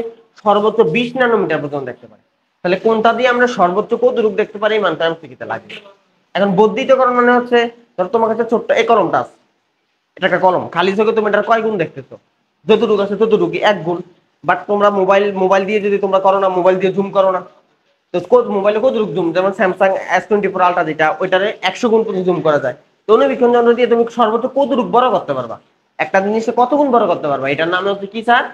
সর্বোচ্চ 20 ন্যানোমিটার পর্যন্ত দেখতে পারি। তাহলে কোনটা দিয়ে আমরা সর্বোচ্চ কতটুকু দেখতে পারি এই মানটা আমি শিখিতে লাগবে। এখন বর্ধিতকরণ মানে হচ্ছে, ধর তোমার কাছে ছোট্ট এই কলমটা আছে, এটা একটা কলম, খালি চোখে তুমি এটা কয় গুণ দেখতেছো? যতটুকু আছে ততটুকু 1 গুণ। বাট তোমরা মোবাইল দিয়ে যদি তোমরা করো না, মোবাইল দিয়ে জুম করো না, তো মোবাইলে কতটুকু জুম, যেমন স্যামসাং S24 আলট্রা যেটা, ওইটারে 100 গুণ পর্যন্ত জুম করা যায়। তো অনুবীক্ষণ যন্ত্র দিয়ে তুমি সর্বোচ্চ কতটুকু বড় করতে পারবা, একটা জিনিসকে কত গুণ বড় করতে পারবা, এটার নাম হচ্ছে কি স্যার?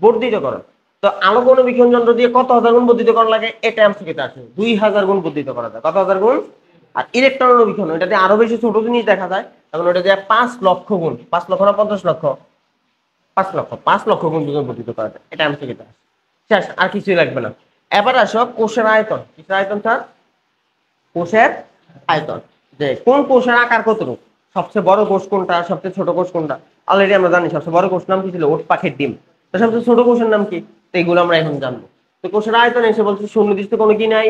বর্ধিতকরণ। তো আলোক অনুবীক্ষণ যন্ত্র দিয়ে কত হাজার গুণ বর্ধিতকরণ লাগে? এটা এমসিকিউতে আছে, 2000 গুণ বর্ধিত করা যায়। কত হাজার গুণ? আর ইলেকট্রন অনুবীক্ষণ, এটা দিয়ে আরো বেশি ছোট জিনিস দেখা যায়, তখন ওটা দিয়ে 5 লক্ষ গুণ, 5 লক্ষ না 50 লক্ষ, 5 লক্ষ, 5 লক্ষ গুণ পর্যন্ত বর্ধিত করা যায়। এটা এমসিকিউতে আছে। শেষ, আর কিছুই লাগবে না। এবার আসো কোষের আয়তন। কিসের আয়তন স্যার? কোষের আয়তন, যে কোন কোষের আকার কতটুকু, সবচেয়ে বড় কোষ কোনটা, সবচেয়ে ছোট কোষ কোনটা। অলরেডি আমরা জানি সবচেয়ে বড় কোষ নাম কি ছিল? ওট পাখির ডিম। তো সবচেয়ে ছোট কোষের নাম কি? তো এগুলো আমরা এখন জানবো। তো কোষের আয়তন এসে বলছে সুনির্দিষ্ট কোনো কি নাই,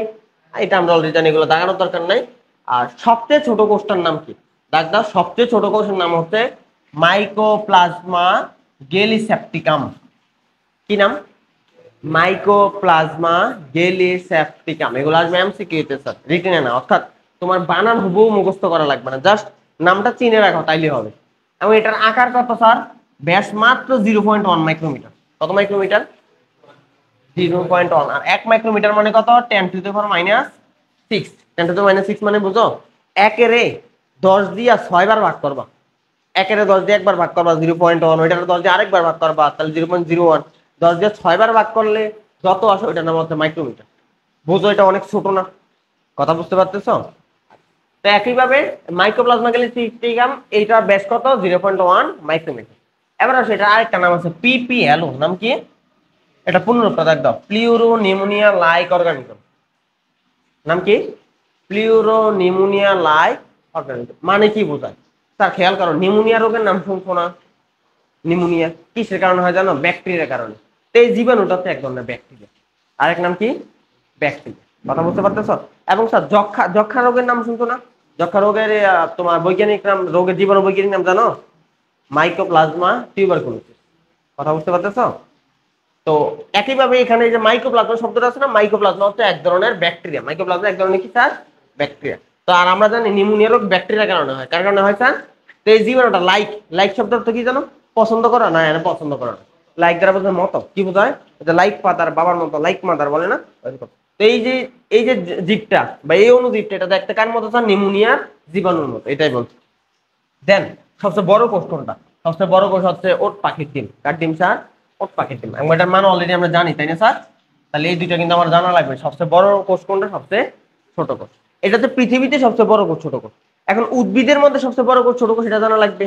এটা আমরা অলরেডি জানি, এগুলো দাগানোর দরকার নাই। আর সবচেয়ে ছোট কোষটার নাম কি? দাগ দাও, সবচেয়ে ছোট কোষের নাম হচ্ছে মাইকোপ্লাজমা গেলিসেপ্টিকাম। কি নাম? মাইকোপ্লাজমা গেলিসেপ্টিকাম। এগুলো আসবে এমসিকিউতে স্যার, রিটেনে না। অর্থাৎ তোমার বানান হুবহু মুখস্থ করা লাগবে না, জাস্ট নামটা চিনে রাখো তাইলে হবে। এবং এটার আকার কত স্যার? ব্যাস মাত্র 0.1 মাইক্রোমিটার। কত মাইক্রোমিটার? 0.1। আর 1 মাইক্রোমিটার মানে কত? 10⁻⁻6। 10⁻⁶ মানে বুঝো, একেরে 10 দিয়া 6 বার ভাগ করবা। একেরে 10 দিয়ে একবার ভাগ করবা 0.1, ওইটারে 10 দিয়ে আরেকবার ভাগ করবা তাহলে 0.01। 10 দিয়ে 6 বার ভাগ করলে যত আসে ওইটার নাম হচ্ছে মাইক্রোমিটার। বুঝো এটা অনেক ছোট না? কথা বুঝতে পারতেছো? তো একইভাবে মাইক্রোপ্লাজমা গ্যালিসিস্টিকাম এইটা ব্যাস কত? 0.1 মাইক্রোমিটার। এবার আসে এটা আরেকটা নাম আছে পিপিএলও। নাম কি? এটা পূর্ণরূপটা দেখ দাও, প্লিউরো নিউমোনিয়া লাইক অর্গানিজম। নাম কি? Pleuro pneumonia like organism. মানে কি বোঝায় স্যার? খেয়াল করো, নিউমোনিয়া রোগের নাম শুনছো না? নিউমোনিয়া কিসের কারণে হয় জানো? ব্যাকটেরিয়ার কারণে। তো এই জীবাণুটা তো এক ধরনের ব্যাকটেরিয়া। আরেক নাম কি? ব্যাকটেরিয়া। কথা বুঝতে পারতেছো? এবং স্যার যক্ষা, যক্ষা রোগের নাম শুনছো না? যক্ষা রোগের তোমার বৈজ্ঞানিক নাম, রোগের জীবাণু বৈজ্ঞানিক নাম জানো? Mycoplasma tuberculosis. কথা বুঝতে পারতেছো? তো একইভাবে এখানে যে মাইক্রোপ্লাজমা শব্দটা আছে না, মাইক্রোপ্লাজমা হচ্ছে এক ধরনের ব্যাকটেরিয়া। মাইক্রোপ্লাজমা এক ধরনের কি স্যার? ব্যাকটেরিয়া। তো আর আমরা জানি নিউমোনিয়া রোগ ব্যাকটেরিয়ার কারণে হয়। কার কারণে হয় স্যার? তো এই জীবাণুটা লাইক, লাইক শব্দটা তো কি জানো? পছন্দ করা না, এটা পছন্দ করা না। লাইক দ্বারা বোঝায় মতো, কি বোঝায়? এটা লাইক ফাদার, বাবার মতো, লাইক মাদার বলে না? তো এই যে জীবটা বা এই অণুজীবটা, এটা দেখতে কার মতো স্যার? নিউমোনিয়ার জীবাণুর মতো, এটাই বলছে। দেন সবচেয়ে বড় কোষ কোনটা? সবচেয়ে বড় কোষ হচ্ছে ওট পাখির ডিম। কার ডিম স্যার? ওট পাখির ডিম। এবং এটার মান অলরেডি আমরা জানি, তাই না স্যার? তাহলে এই দুইটা কিন্তু আমার জানা লাগবে। সবচেয়ে বড় কোষ কোনটা, সবচেয়ে ছোট কোষ। এটা তো পৃথিবীতে সবচেয়ে বড় কোষ, ছোট কোষ। এখন উদ্ভিদের মধ্যে সবচেয়ে বড় কোষ ছোট কোষ, এটা জানা লাগবে।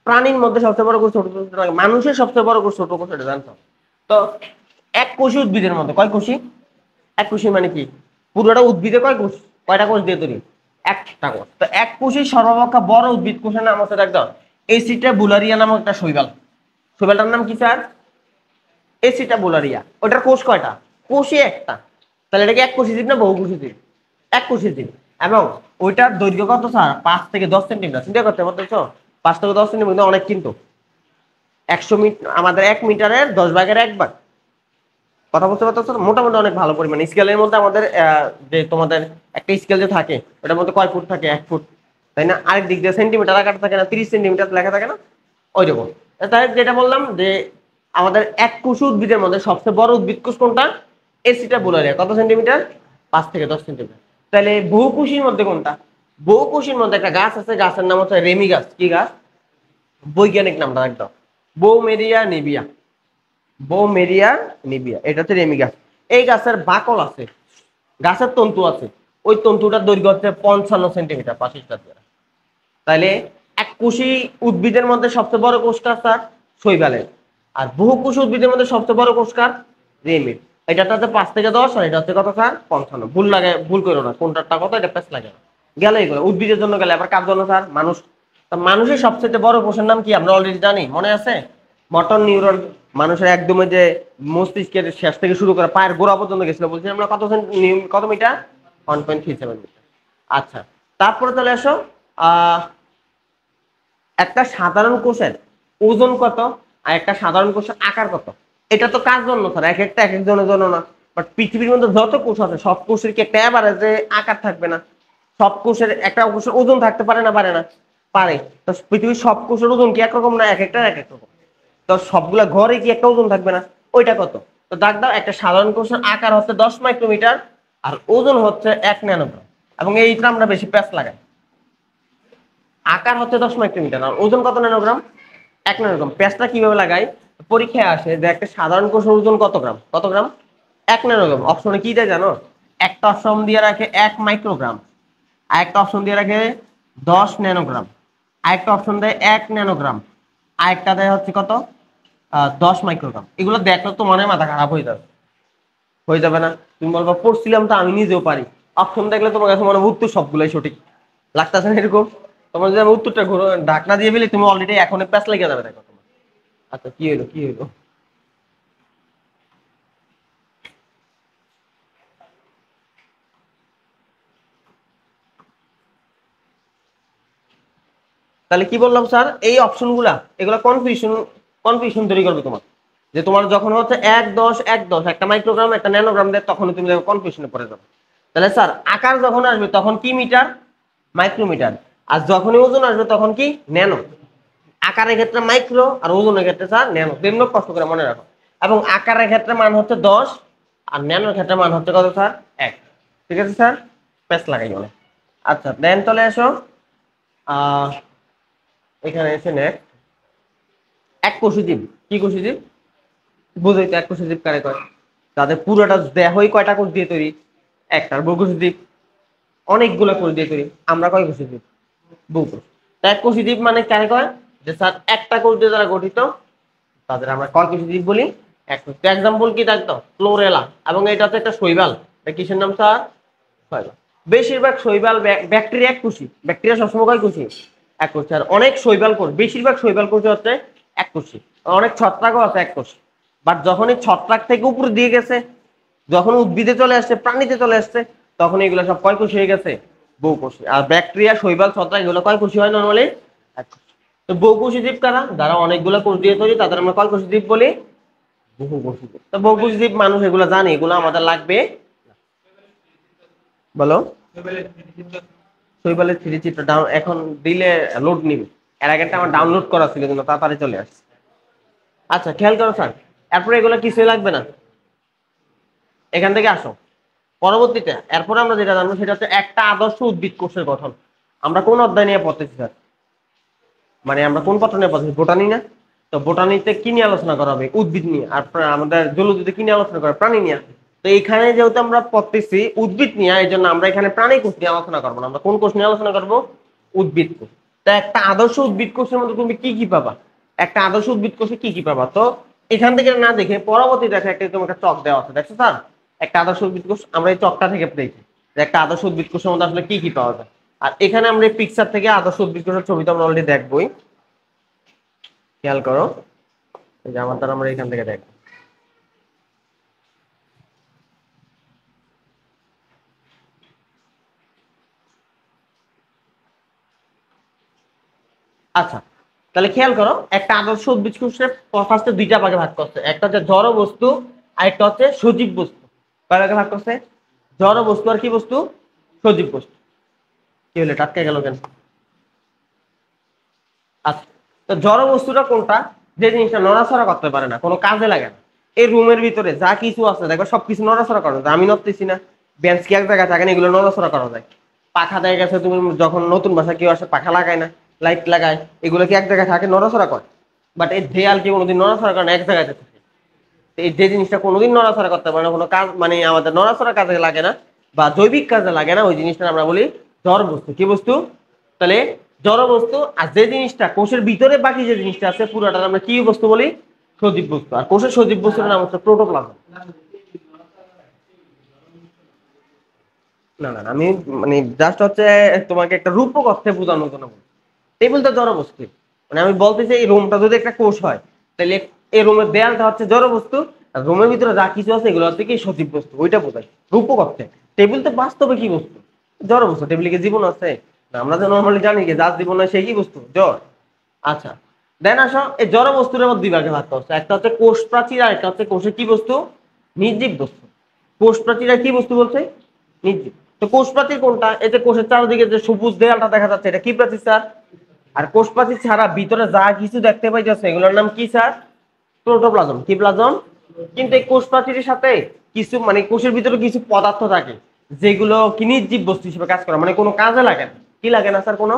প্রাণীর মধ্যে সবচেয়ে বড় কোষ ছোট কোষ, মানুষের সবচেয়ে বড় কোষ ছোট কোষ, এটা জানতে হবে। তো এক কোষী উদ্ভিদের মধ্যে কয় কোষী? এক কোষী মানে কি? পুরোটা উদ্ভিদে কয় কোষ? কয়টা কোষ দিয়ে তৈরি? একটা কোষ। তো এক কোষী সর্বাপেক্ষা বড় উদ্ভিদ কোষের নাম হচ্ছে একদম এসিটা বুলারিয়া নামক একটা শৈবাল। শৈবালটার নাম কি স্যার? এসিটা বুলারিয়া। ওটার কোষ কয়টা? কোষই একটা। তাহলে এটা কি এক কোষী জীব না বহু কোষী জীব? এক কোষী জীব। এবং ওইটার দৈর্ঘ্য কত স্যার? 5 থেকে 10 সেন্টিমিটার। চিন্তা করতে পারতেছো? 5 থেকে 10 সেন্টিমিটার অনেক কিন্তু। 100 মিটার আমাদের 1 মিটারের 10 ভাগের 1 ভাগ। কথা বলতে পারতেছো? মোটামুটি অনেক ভালো পরিমাণ। স্কেলের মধ্যে আমাদের যে তোমাদের একটা স্কেল যে থাকে ওটার মধ্যে কয় ফুট থাকে? 1 ফুট, তাই না? আরেক দিক দিয়ে সেন্টিমিটার আকার থাকে না, 30 সেন্টিমিটার লেখা থাকে না? ওই রকম। তাই যেটা বললাম যে আমাদের এক কোষ উদ্ভিদের মধ্যে সবচেয়ে বড় উদ্ভিদ কোষ কোনটা? এসিটা বুলারিয়া। কত সেন্টিমিটার? 5 থেকে 10 সেন্টিমিটার। তাহলে বহুকোষীর মধ্যে কোনটা? বহুকোষীর মধ্যে একটা গাছ আছে, গাছের নাম হচ্ছে রেমি গাছ। কি গাছ? বৈজ্ঞানিক নামটা একদম, বৌমেরিয়া নিবিয়া। বৌমেরিয়া নিবিয়া, এটা হচ্ছে রেমি গাছ। এই গাছের বাকল আছে, গাছের তন্তু আছে। ওই তন্তুটার দৈর্ঘ্য হচ্ছে 55 সেন্টিমিটার, 25টা দিয়ে। তাইলে এক কোষী উদ্ভিদের মধ্যে সবচেয়ে বড় কোষ কার স্যার? শৈবালের। আর বহুকোষী উদ্ভিদের মধ্যে সবচেয়ে বড় কোষ কার? রেমির। এটা হচ্ছে 5 থেকে 10, আর এটা হচ্ছে কত স্যার? 55। ভুল লাগে, ভুল করো না, কোনটারটা কত এটা পেছ লাগে গেল। এগুলো উদ্ভিদের জন্য গেলে, আবার কার জন্য স্যার? মানুষ। তা মানুষের সবচেয়ে বড় কোষের নাম কি আমরা অলরেডি জানি, মনে আছে? Motor neuron. মানুষের একদমই যে মস্তিষ্কের শেষ থেকে শুরু করে পায়ের গোড়া পর্যন্ত গেছিল, বলছি আমরা কত মিটার? 1.37 মিটার। আচ্ছা, তারপরে চলে আসো একটা সাধারণ কোষের ওজন কত আর একটা সাধারণ কোষের আকার কত। এটা তো কার জন্য স্যার? এক একটা এক একজনের জন্য না। বাট পৃথিবীর মধ্যে যত কোষ আছে সব কোষের কি একটা এভারেজে আকার থাকবে না? সব কোষের একটা কোষের ওজন থাকতে পারে না, পারে না? পারে। তো পৃথিবীর সব কোষের ওজন কি একরকম না? এক একটা এক এক রকম। তো সবগুলা ঘরে কি একটা ওজন থাকবে না? ওইটা কত? তো দাগ দাও, একটা সাধারণ কোষের আকার হচ্ছে 10 মাইক্রোমিটার আর ওজন হচ্ছে 1 ন্যানোগ্রাম। এবং এইটা আমরা বেশি প্যাচ লাগাই। আকার হচ্ছে 10 মাইক্রোমিটার আর ওজন কত ন্যানোগ্রাম? 1 ন্যানোগ্রাম। প্যাচটা কিভাবে লাগাই? পরীক্ষায় আসে যে একটা সাধারণ কোষের ওজন কত গ্রাম? কত গ্রাম? 1 ন্যানোগ্রাম। অপশনে কি দেয় জানো? একটা অপশন দিয়ে রাখে 1 মাইক্রোগ্রাম, আর একটা অপশন দিয়ে রাখে 10 ন্যানোগ্রাম, আর একটা অপশন দেয় 1 ন্যানোগ্রাম, আর একটা দেয় হচ্ছে কত? 10 মাইক্রোগ্রাম। এগুলো দেখলে তো মনে মাথা খারাপ হয়ে যাবে। হয়ে যাবে না? তুমি বলবা পড়ছিলাম তো, আমি নিজেও পারি। অপশন দেখলে তোমার কাছে মনে হবে উত্তর সবগুলোই সঠিক লাগতেছে না এরকম? তোমার যদি আমি উত্তরটা ঘুরে ঢাকনা দিয়ে ফেলি, তুমি অলরেডি এখন প্যাস লেগে যাবে। দেখো তোমার। আচ্ছা, কি হইলো কি হইলো? তাহলে কি বললাম স্যার, এই অপশনগুলা এগুলা কনফিউশন তৈরি করবে তোমার, যে তোমার যখন হচ্ছে 1 10 1 10 একটা মাইক্রোগ্রাম একটা ন্যানোগ্রাম দেয় তখন তুমি কনফিউশনে পড়ে যাবে। তাহলে স্যার আকার যখন আসবে তখন কি মিটার, মাইক্রোমিটার, আর যখনই ওজন আসবে তখন কি ন্যানো। আকারের ক্ষেত্রে মাইক্রো আর ওজনের ক্ষেত্রে স্যার ন্যানো, তেমন কষ্ট করে মনে রাখো। এবং আকারের ক্ষেত্রে মান হচ্ছে 10 আর ন্যানোর ক্ষেত্রে মান হচ্ছে কত স্যার 1। ঠিক আছে স্যার, প্যাচ লাগাই বলে। আচ্ছা দেন চলে আসো এখানে এসে নেক্সট এক কোষী জীব। কি কোষী জীব বুঝাইতে, এক কোষী জীব কারে কয়? তাদের পুরোটা দেহই কয়টা কোষ দিয়ে তৈরি? একটার বহুকোষী জীব অনেকগুলো কোষ দিয়ে তৈরি। আমরা কয় কোষী জীব? বহুকোষ। তা এক কোষী জীব মানে কারে কয়? যে স্যার একটা কোষ দিয়ে যারা গঠিত তাদের আমরা কয় কোষী জীব বলি? এক কোষ। এক্সাম্পল কি থাকতো? ক্লোরেলা, এবং এটা হচ্ছে একটা শৈবাল। এটা কিসের নাম স্যার? শৈবাল। বেশিরভাগ শৈবাল ব্যাকটেরিয়া এক কোষী। ব্যাকটেরিয়া সবসময় কয় কোষী? এক কোষী। আর অনেক শৈবাল কোষ, বেশিরভাগ শৈবাল কোষ হচ্ছে এক কোষী। অনেক ছত্রাকও আছে এক কোষী। বাট যখন এই ছত্রাক থেকে উপরে দিয়ে গেছে, যখন উদ্ভিদে চলে আসছে, প্রাণীতে চলে আসছে, তখন এগুলো সব কয় কোষী হয়ে গেছে? বহুকোষী। আর ব্যাকটেরিয়া শৈবাল ছত্রাক এগুলো কয় কোষী হয় নরমালি? এক কোষী। তো বহুকোষী জীব কারা? যারা অনেকগুলো কোষ দিয়ে তৈরি তাদের আমরা কয় কোষী জীব বলি? বহুকোষী জীব। তো বহুকোষী জীব মানুষ এগুলো জানে, এগুলো আমাদের লাগবে। বলো। শৈবালের 3D চিত্র ডাউন এখন দিলে লোড নিবে। এর আগেটা আমার ডাউনলোড করা ছিল কিন্তু তাড়াতাড়ি চলে আসছে। আচ্ছা খেয়াল করো স্যার, এরপরে এগুলো কিছুই লাগবে না, এখান থেকে আসো পরবর্তীতে। এরপরে আমরা যেটা জানবো সেটা হচ্ছে একটা আদর্শ উদ্ভিদ কোষের গঠন। আমরা কোন অধ্যায় নিয়ে পড়তেছি স্যার? মানে আমরা কোন পত্র নিয়ে পড়তেছি? বোটানি না? তো বোটানিতে কি নিয়ে আলোচনা করা হবে? উদ্ভিদ নিয়ে। আর আমাদের জলুদিতে কি নিয়ে আলোচনা করা? প্রাণী নিয়ে। তো এখানে যেহেতু আমরা পড়তেছি উদ্ভিদ নিয়ে, এই জন্য আমরা এখানে প্রাণী কোষ নিয়ে আলোচনা করবো না। আমরা কোন কোষ নিয়ে আলোচনা করবো? উদ্ভিদ কোষ। তা একটা আদর্শ উদ্ভিদ কোষের মধ্যে তুমি কি কি পাবা? একটা আদর্শ উদ্ভিদ কোষে কি কি পাবা? তো এখান থেকে না দেখে পরবর্তী দেখে একটা তোমাকে চক দেওয়া আছে, দেখছো স্যার? একটা আদর্শ উদ্ভিদ কোষ আমরা এই চকটা থেকে দেখি যে একটা আদর্শ উদ্ভিদ কোষের মধ্যে আসলে কি কি পাওয়া যায়। আর এখানে আমরা এই পিকচার থেকে আদর্শ উদ্ভিদ কোষের ছবি তো আমরা অলরেডি দেখবোই। খেয়াল করো, এই যে আমার দ্বারা আমরা এখান থেকে দেখবো। আচ্ছা তাহলে খেয়াল করো, একটা আদর্শ উদ্ভিদ কোষের ফার্স্টে দুইটা ভাগে ভাগ করছে। একটা হচ্ছে জড় বস্তু আর একটা হচ্ছে সজীব বস্তু। কয় ভাগে ভাগ করছে? জড় বস্তু আর কি বস্তু? সজীব বস্তু। কি হলো, টাটকে গেল কেন? আচ্ছা, তো জড় বস্তুটা কোনটা? যে জিনিসটা নড়াচড়া করতে পারে না, কোনো কাজে লাগে না। এই রুমের ভিতরে যা কিছু আছে দেখো সবকিছু নড়াচড়া করা যায়। আমি নড়তেছি না, বেঞ্চ কি এক জায়গায় থাকে না, এগুলো নড়াচড়া করা যায়। পাখা দিয়ে গেছে, তুমি যখন নতুন বাসায় কেউ আসে পাখা লাগায় না, লাইট লাগায়, এগুলো কি এক জায়গায় থাকে? নড়াচড়া করে। বাট এই দেয়াল কি কোনোদিন নড়াচড়া করে না, এক জায়গায় থাকে। এই যে জিনিসটা কোনোদিন নড়াচড়া করতে পারে না, কোনো কাজ মানে আমাদের নড়াচড়া কাজে লাগে না বা জৈবিক কাজে লাগে না, ওই জিনিসটা আমরা বলি জড় বস্তু। কি বস্তু? তাহলে জড় বস্তু। আর যে জিনিসটা কোষের ভিতরে বাকি যে জিনিসটা আছে পুরোটা আমরা কি বস্তু বলি? সজীব বস্তু। আর কোষের সজীব বস্তুর নাম হচ্ছে প্রোটোপ্লাজম। না না আমি মানে জাস্ট হচ্ছে তোমাকে একটা রূপক অর্থে বোঝানোর জন্য বলছি। টেবিল তো জড় বস্তু। মানে আমি বলতেছি এই রুমটা যদি একটা কোষ হয় তাহলে এই রুমের দেয়ালটা হচ্ছে জড় বস্তু, আর রুমের ভিতরে যা কিছু আছে এগুলো হচ্ছে কি সজীব বস্তু, ওইটা বোঝাই রূপক অর্থে। টেবিল তো বাস্তবে কি বস্তু? জড় বস্তু। টেবিলে কি জীবন আছে? না, আমরা তো নর্মালি জানি যে যার জীবন হয় সে কি বস্তু? জড়। আচ্ছা দেন আসো, এই জড় বস্তুর মধ্যে দুই ভাগে ভাগ করছে। একটা হচ্ছে কোষ প্রাচীর আর একটা হচ্ছে কোষের কি বস্তু? নির্জীব বস্তু। কোষ প্রাচীর আর কি বস্তু বলছে? নির্জীব। তো কোষ প্রাচীর কোনটা? এই যে কোষের চারদিকে যে সবুজ দেয়ালটা দেখা যাচ্ছে এটা কি প্রাচীর স্যার? আর কোষ প্রাচীর ছাড়া ভিতরে যা কিছু দেখতে পাইতেছে এগুলোর নাম কি স্যার? প্রোটোপ্লাজম। কি প্লাজম? কিন্তু এই কোষ প্রাচীরের সাথে কিছু মানে কোষের ভিতরে কিছু পদার্থ থাকে যেগুলো কি নির্জীব বস্তু হিসেবে কাজ করে, মানে কোনো কাজে লাগে না। কি লাগে না স্যার কোনো?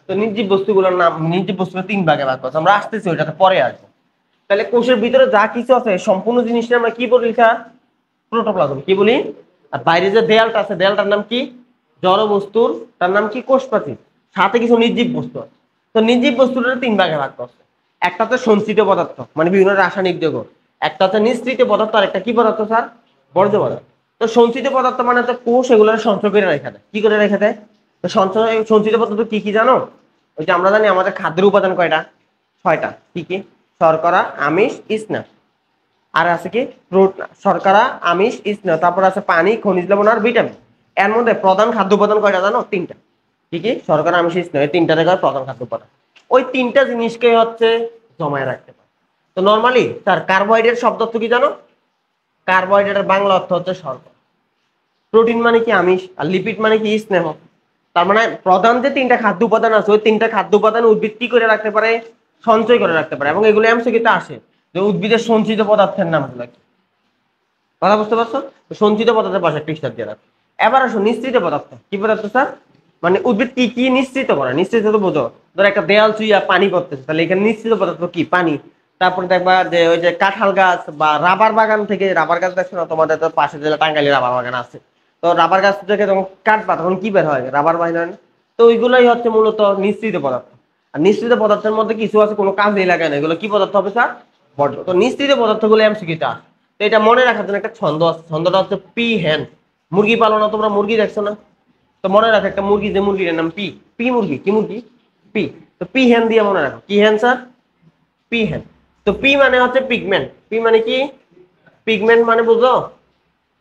তো নির্জীব বস্তুগুলোর নাম, নির্জীব বস্তুকে তিন ভাগে ভাগ করছে, আমরা আসতেছি ওইটাতে পরে আসবো। তাহলে কোষের ভিতরে যা কিছু আছে সম্পূর্ণ জিনিসটা আমরা কি বলি স্যার? প্রোটোপ্লাজম। কি বলি? আর বাইরে যে দেয়ালটা আছে দেয়ালটার নাম কি? জড় বস্তুর তার নাম কি? কোষ প্রাচীর। সাথে কিছু নির্জীব বস্তু আছে। তো নির্জীব বস্তুটা তিন ভাগে ভাগ করছে। একটা হচ্ছে সঞ্চিত পদার্থ মানে বিভিন্ন রাসায়নিক যৌগ, একটা হচ্ছে নিঃসৃত পদার্থ, আর একটা কি পদার্থ স্যার? বর্জ্য পদার্থ। তো সঞ্চিত পদার্থ মানে হচ্ছে কোষ এগুলো সঞ্চয় করে রেখে দেয়। কি করে রেখে দেয়? তো সঞ্চিত পদার্থ কি কি জানো? ওই যে আমরা জানি আমাদের খাদ্যের উপাদান কয়টা? 6টা। কি কি? শর্করা, আমিষ, স্নেহ। আর আছে কি? শর্করা, আমিষ, স্নেহ। তারপর আছে পানি, খনিজ লবণ আর ভিটামিন। এর মধ্যে প্রধান খাদ্য উপাদান কয়টা জানো? 3টা। কি কি? শর্করা, আমিষ, স্নেহ। এই 3টা থেকে প্রধান খাদ্য উপাদান। ওই তিনটা জিনিসকে হচ্ছে জমায় রাখতে পারে। তো নর্মালি তার কার্বোহাইড্রেট শব্দ অর্থ কি জানো? কার্বোহাইড্রেটের বাংলা অর্থ হচ্ছে শর্করা। প্রোটিন মানে কি আমিষ, আর লিপিড মানে কি স্নেহ। তার মানে প্রধান যে তিনটা খাদ্য উপাদান আছে ওই তিনটা খাদ্য উপাদান উদ্ভিদ কি করে রাখতে পারে? সঞ্চয় করে রাখতে পারে। এবং এগুলো এমসিকিউতে আসে যে উদ্ভিদের সঞ্চিত পদার্থের নামগুলো কি। কথা বুঝতে পারছো? সঞ্চিত পদার্থের পাশে একটা স্টার দিয়ে রাখো। এবার আসো নিঃসৃত পদার্থ। কি পদার্থ স্যার? মানে উদ্ভিদ কি কি নিঃসৃত করে? নিঃসৃত তো বোঝো, ধরো একটা দেয়াল চুইয়া পানি পড়তেছে, তাহলে এখানে নিঃসৃত পদার্থ কি? পানি। তারপরে দেখবা যে ওই যে কাঁঠাল গাছ বা রাবার বাগান থেকে, রাবার গাছ দেখছো না তোমাদের তো পাশে জেলা টাঙ্গাইলে রাবার বাগান আছে, তো রাবার গাছ থেকে যখন কাটবা তখন কি বের হয়? রাবার বাইর হয় না? তো ওইগুলোই হচ্ছে মূলত নিঃসৃত পদার্থ। আর নিঃসৃত পদার্থের মধ্যে কিছু আছে কোনো কাজেই লাগে না, এগুলো কি পদার্থ হবে স্যার? বর্জ্য। তো নিঃসৃত পদার্থগুলো এমসিকিউতে আসে। তো এটা মনে রাখার জন্য একটা ছন্দ আছে, ছন্দটা হচ্ছে পি হ্যান। মুরগি পালো না তোমরা? মুরগি দেখছো না? তো মনে রাখো একটা মুরগি, যে মুরগির নাম পি। পি মুরগি, কি মুরগি? পি। তো পি হ্যান দিয়ে মনে রাখো। কি হ্যান স্যার? পি হ্যান। তো পি মানে হচ্ছে পিগমেন্ট। পি মানে কি? পিগমেন্ট মানে বুঝো?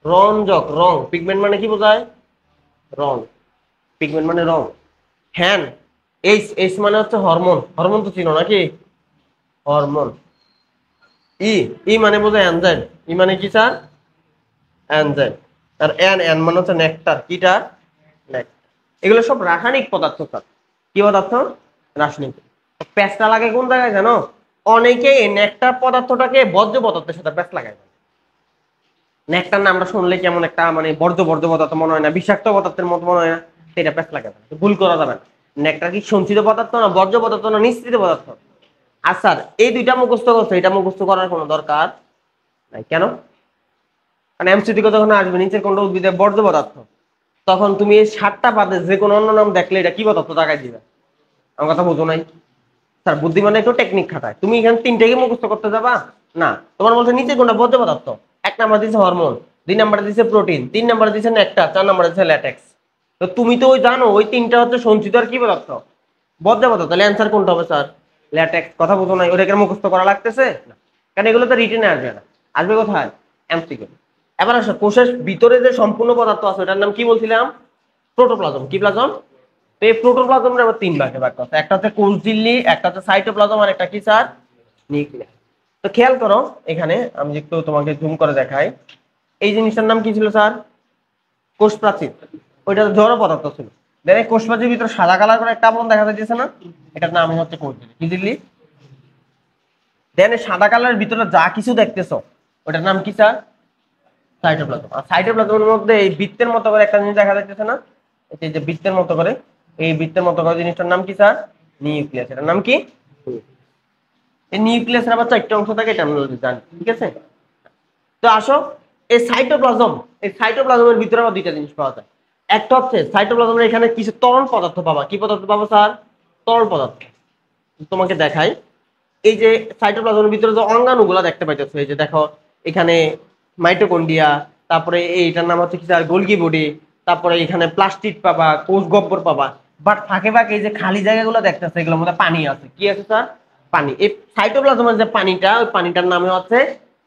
রঞ্জক, রং। পিগমেন্ট মানে কি বোঝায়? রং। পিগমেন্ট মানে রং। হ্যান, এইচ, এইচ মানে হচ্ছে হরমোন। হরমোন তো চিনো নাকি? হরমোন। ই, ই মানে বোঝায় এনজাইম। ই মানে কি স্যার? এনজাইম। আর এন, এন মানে হচ্ছে নেকটার। কিটা? নেকটার। এগুলো সব রাসায়নিক পদার্থ স্যার। কি পদার্থ? রাসায়নিক। প্যাঁচটা লাগে কোন জায়গায় জানো? অনেকে এই নেকটার পদার্থটাকে বর্জ্য পদার্থের সাথে প্যাঁচ লাগায়। নেকটার নামটা শুনলে কেমন একটা মানে বর্জ্য বর্জ্য পদার্থ মনে হয় না, বিষাক্ত পদার্থের মতো মনে হয় না? সেটা প্যাঁচ লাগাবে না, ভুল করা যাবে না। নেকটার কি সঞ্চিত পদার্থ না বর্জ্য পদার্থ না নিঃসৃত পদার্থ? আর স্যার এই দুইটা মুখস্থ করছো, এটা মুখস্থ করার কোনো দরকার নাই। কেন? কারণ এমসিকিউ যখন আসবে নিচের কোনটা উদ্ভিদের বর্জ্য পদার্থ, তখন তুমি এই 7টা বাদে যে কোনো অন্য নাম দেখলে এটা কি পদার্থ তাকাই দিবে। আমার কথা বুঝো নাই? স্যার বুদ্ধিমানে একটু টেকনিক খাটায়। তুমি এখানে তিনটাকে মুখস্থ করতে যাবা না। তোমার বলছে নিচে কোনটা বর্জ্য পদার্থ, 1 নাম্বার দিচ্ছে হরমোন, 2 নাম্বার দিচ্ছে প্রোটিন, 3 নাম্বার দিচ্ছে নেকটার, 4 নাম্বার দিচ্ছে ল্যাটেক্স। তো তুমি তো ওই জানো ওই তিনটা হচ্ছে সঞ্চিত আর কি পদার্থ? বর্জ্য পদার্থ। তাহলে অ্যান্সার কোনটা হবে স্যার? ল্যাটেক্স। কথা বুঝো নাই? ওটাকে মুখস্থ করা লাগতেছে না, কারণ এগুলো তো রিটেনে আসবে না। আসবে কোথায়? এমসিকিউ। এবার আসো কোষের ভিতরে যে সম্পূর্ণ পদার্থ আছে ওটার নাম কি বলছিলাম? প্রোটোপ্লাজম। কি প্লাজম? তো এই প্রোটোপ্লাজমটা আবার 3 ভাগে ভাগ করতে, একটা হচ্ছে কোষ ঝিল্লি, একটা হচ্ছে সাইটোপ্লাজম, আর একটা কি স্যার? নিউক্লিয়াস। তো খেয়াল করো এখানে আমি একটু তোমাকে জুম করে দেখাই। এই জিনিসটার নাম কি ছিল স্যার? কোষ প্রাচীর। ওইটা জড় পদার্থ ছিল। দেন কোষ প্রাচীরের ভিতরে সাদা কালার করে একটা আবরণ দেখা যাচ্ছে না, এটার নাম হচ্ছে কোষ ঝিল্লি। কি ঝিল্লি? দেন সাদা কালারের ভিতরে যা কিছু দেখতেছো ওটার নাম কি স্যার? সাইটোপ্লাজম। আর সাইটোপ্লাজমের মধ্যে এই বৃত্তের মতো করে একটা জিনিস দেখা যাচ্ছে না, এই যে বৃত্তের মতো করে, এই বৃত্তের মতো করে জিনিসটার নাম কি স্যার? নিউক্লিয়াস। এটার নাম কি? এই নিউক্লিয়াসের আবার 4টা অংশ থাকে, এটা আমরা জানি, ঠিক আছে? তো আসো এই সাইটোপ্লাজম, এই সাইটোপ্লাজমের ভিতরে আবার 2টা জিনিস পাওয়া যায়। একটা হচ্ছে সাইটোপ্লাজমের এখানে কিছু তরল পদার্থ পাবা। কি পদার্থ পাবো স্যার? তরল পদার্থ। তোমাকে দেখাই। এই যে সাইটোপ্লাজমের ভিতরে যে অঙ্গাণুগুলো দেখতে পাইতেছো, এই যে দেখো এখানে মাইটোকন্ড্রিয়া, তারপরে এইটার নাম হচ্ছে কি স্যার? গোলগি বডি, তারপরে এখানে প্লাস্টিড পাবা, কোষ গহ্বর পাবা। বাট ফাঁকে ফাঁকে এই যে খালি জায়গাগুলো দেখতেছে এগুলোর মধ্যে পানি আছে। কি আছে স্যার? পানি। এই সাইটোপ্লাজমের যে পানিটা, ওই পানিটার নামে হচ্ছে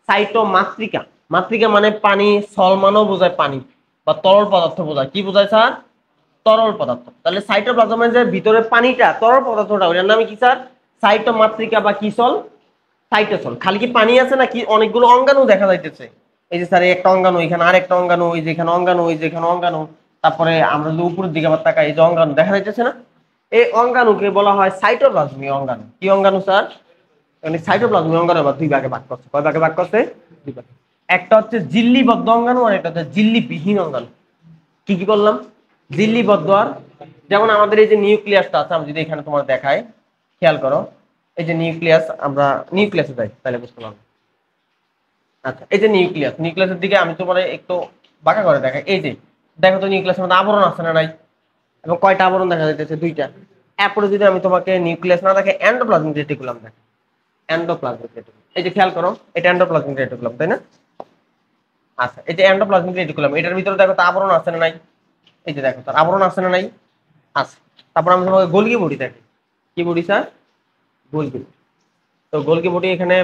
সাইটোমাত্রিকা। মাত্রিকা মানে পানি, সল মানেও বোঝায় পানি বা তরল পদার্থ বোঝায়। কি বোঝায় স্যার? তরল পদার্থ। তাহলে সাইটোপ্লাজমের যে ভিতরে পানিটা তরল পদার্থটা ওটার নামে কি স্যার? সাইটোমাত্রিকা বা কিসল? সাইটোসল। খালি কি পানি আছে নাকি অনেকগুলো অঙ্গাণু দেখা যাইতেছে? এই যে স্যার একটা অঙ্গাণু, এখানে আরেকটা অঙ্গাণু, এই যে এখানে অঙ্গাণু, এই যে এখানে অঙ্গাণু, তারপরে আমরা যদি উপরের দিকে আবার তাকাই এই যে অঙ্গাণু দেখা যাইতেছে না, এই অঙ্গাণুকে বলা হয় সাইটোপ্লাজমীয় অঙ্গাণু। কি অঙ্গাণু স্যার? মানে সাইটোপ্লাজমীয় অঙ্গাণু আবার 2 ভাগে ভাগ করছে। কয় ভাগে ভাগ করছে? 2 ভাগে। একটা হচ্ছে ঝিল্লিবদ্ধ অঙ্গাণু আর একটা হচ্ছে ঝিল্লিবিহীন অঙ্গাণু। কি কি বললাম? ঝিল্লিবদ্ধ আর, যেমন আমাদের এই যে নিউক্লিয়াসটা আছে, আমি যদি এখানে তোমার দেখাই, খেয়াল করো এই যে নিউক্লিয়াস, আমরা নিউক্লিয়াসে যাই তাহলে বুঝতে পারবো। আচ্ছা এই যে নিউক্লিয়াস, নিউক্লিয়াসের দিকে আমি তোমার একটু বাঁকা করে দেখাই। এই যে দেখো তো নিউক্লিয়াসের মধ্যে আবরণ আছে না নাই? এবং কয়টা আবরণ দেখা যাইতেছে? 2টা। এরপরে যদি আমি তোমাকে নিউক্লিয়াস না দেখে এন্ডোপ্লাজমিক রেটিকুলাম দেখি, এন্ডোপ্লাজমিক রেটিকুলাম, এই যে খেয়াল করো এটা এন্ডোপ্লাজমিক রেটিকুলাম, তাই না? আচ্ছা এই যে এন্ডোপ্লাজমিক রেটিকুলাম, এটার ভিতরে দেখো তো আবরণ আছে না নাই? এই যে দেখো তার আবরণ আছে না নাই? আছে। তারপর আমি তোমাকে গোলগি বডি দেখি। কি বডি স্যার? Golgi body. তো গোলগি বডি এখানে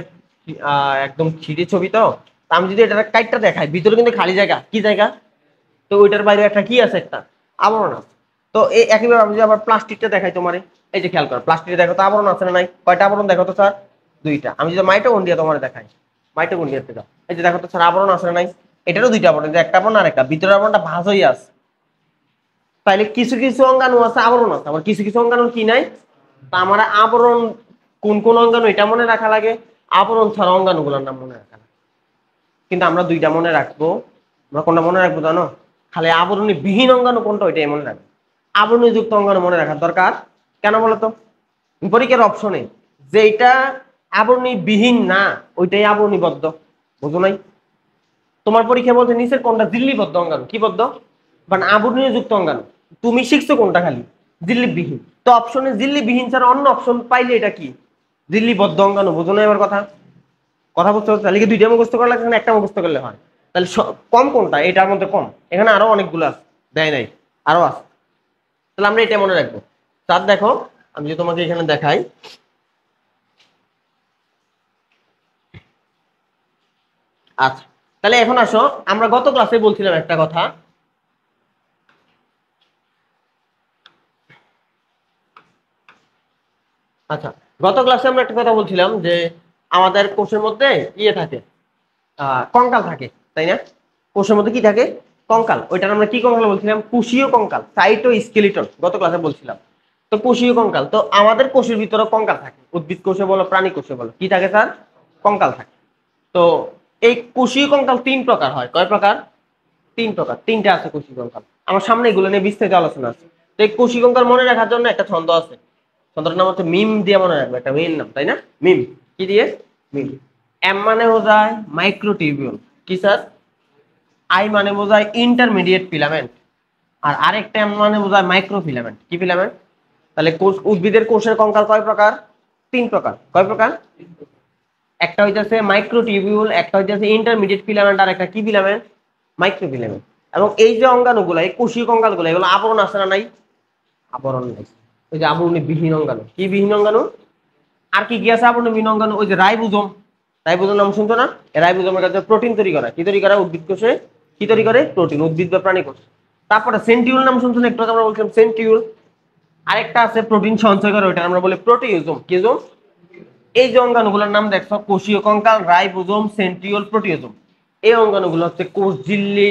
একদম থ্রিডি ছবি। তো আমি যদি এটা কাইটটা দেখাই, ভিতরে কিন্তু খালি জায়গা। কি জায়গা? তো ওইটার বাইরে একটা কি আছে? একটা আবরণ আছে। তো তো এই একইভাবে আমি যদি আবার প্লাস্টিকটা দেখাই তোমারে, এই যে খেয়াল করো প্লাস্টিকে দেখো তো আবরণ আছে না নাই? কয়টা আবরণ দেখো তো স্যার? দুইটা। আমি যদি মাইটোকন্ড্রিয়া তোমার দেখাই, মাইটোকন্ড্রিয়াতে দাও, এই যে দেখো তো স্যার আবরণ আছে না নাই? এটারও দুইটা আবরণ, যে একটা আবরণ আর একটা, ভিতরের আবরণটা ভাঁজ হয়ে আছে। তাইলে কিছু কিছু অঙ্গাণু আছে আবরণ আছে, আবার কিছু কিছু অঙ্গাণু কি নাই? তা আমার আবরণ কোন কোন অঙ্গাণু এটা মনে রাখা লাগে, আবরণ ছাড়া অঙ্গাণুগুলোর নাম মনে রাখা লাগে। কিন্তু আমরা দুইটা মনে রাখবো। আমরা কোনটা মনে রাখবো জানো? খালি আবরণী বিহীন অঙ্গাণু কোনটা ওইটাই মনে রাখবো। আবরণী যুক্ত অঙ্গাণু মনে রাখার দরকার কেন বলতো? পরীক্ষার অপশনে যেটা আবরণী বিহীন না ওইটাই আবরণীবদ্ধ, বুঝো নাই? তোমার পরীক্ষা বলছে নিচের কোনটা ঝিল্লিবদ্ধ অঙ্গাণু, কি বদ্ধ? মানে আবরণী যুক্ত অঙ্গাণু। তুমি শিখছো কোনটা? খালি ঝিল্লিবিহীন। তো অপশনে ঝিল্লিবিহীন ছাড়া অন্য অপশন পাইলে এটা কি? ঝিল্লিবদ্ধ অঙ্গাণু, বুঝো না আমার কথা? কথা বুঝতে পারছো? তাহলে কি দুইটা মুখস্থ করা লাগছে না একটা মুখস্থ করলে হয়? তাহলে কম কোনটা? এটার মধ্যে কম, এখানে আরো অনেকগুলো আছে, দেয় নাই আরো আছে। তাহলে আমরা এটা মনে রাখবো। তার দেখো আমি যদি তোমাকে এখানে দেখাই, আচ্ছা তাহলে এখন আসো, আমরা গত ক্লাসে বলছিলাম একটা কথা, আচ্ছা গত ক্লাসে আমরা একটা কথা বলছিলাম যে আমাদের কোষের মধ্যে ইয়ে থাকে, কঙ্কাল থাকে, তাই না? কোষের মধ্যে কি থাকে? কঙ্কাল। ওইটার আমরা কি কঙ্কাল বলছিলাম? কোষীয় কঙ্কাল, সাইটোস্কেলিটন, গত ক্লাসে বলছিলাম। তো কোষীয় কঙ্কাল, তো আমাদের কোষের ভিতরে কঙ্কাল থাকে, উদ্ভিদ কোষে বলো প্রাণী কোষে বলো কি থাকে স্যার? কঙ্কাল থাকে। তো এই কোষীয় কঙ্কাল তিন প্রকার হয়। কয় প্রকার? তিন প্রকার, তিনটা আছে কোষীয় কঙ্কাল। আমার সামনে এগুলো নিয়ে বিস্তারিত আলোচনা আছে। তো এই কোষীয় কঙ্কাল মনে রাখার জন্য একটা ছন্দ আছে, ছন্দটার নাম হচ্ছে মিম দিয়ে মনে রাখবে, একটা মেইন নাম, তাই না? মিম। কি দিয়ে? মিম। এম মানে বোঝায় মাইক্রোটিউবিউল, কি স্যার? আই মানে বোঝায় ইন্টারমিডিয়েট ফিলামেন্ট, আর আরেকটা এম মানে বোঝায় মাইক্রোফিলামেন্ট। কি ফিলামেন্ট? তাহলে কোষ, উদ্ভিদের কোষের কঙ্কাল কয় প্রকার? তিন প্রকার। কয় প্রকার? একটা হইতেছে মাইক্রোটিউবিউল, একটা হইতেছে ইন্টারমিডিয়েট ফিলামেন্ট, আর একটা কি ফিলামেন্ট? মাইক্রোফিলামেন্ট। এবং এই যে অঙ্গাণুগুলো, এই কোষীয় কঙ্কালগুলো, এগুলো আবরণ আছে না নাই? আবরণ নাই। ওই যে আবরণী বিহীন অঙ্গাণু। কি বিহীন অঙ্গাণু? আর কি কি আছে আবরণী বিহীন অঙ্গাণু? ওই যে রাইবোজোম, রাইবোজোম নাম শুনতো না? এই রাইবোজোমের কাছে প্রোটিন তৈরি করে। কি তৈরি করে? উদ্ভিদ কোষে কি তৈরি করে? প্রোটিন, উদ্ভিদ বা প্রাণী কোষ। তারপরে সেন্টিউল নাম শুনছো না? একটু আগে আমরা বলছিলাম সেন্টিউল। আরেকটা আছে প্রোটিন সঞ্চয় করে, ওইটা আমরা বলি প্রোটিওজোম। কি জোম? এই যে অঙ্গাণুগুলোর নাম দেখছো, কোষীয় কঙ্কাল, রাইবোজোম, সেন্ট্রিওল, প্রোটিওজোম, এই অঙ্গাণুগুলো হচ্ছে কোষ ঝিল্লি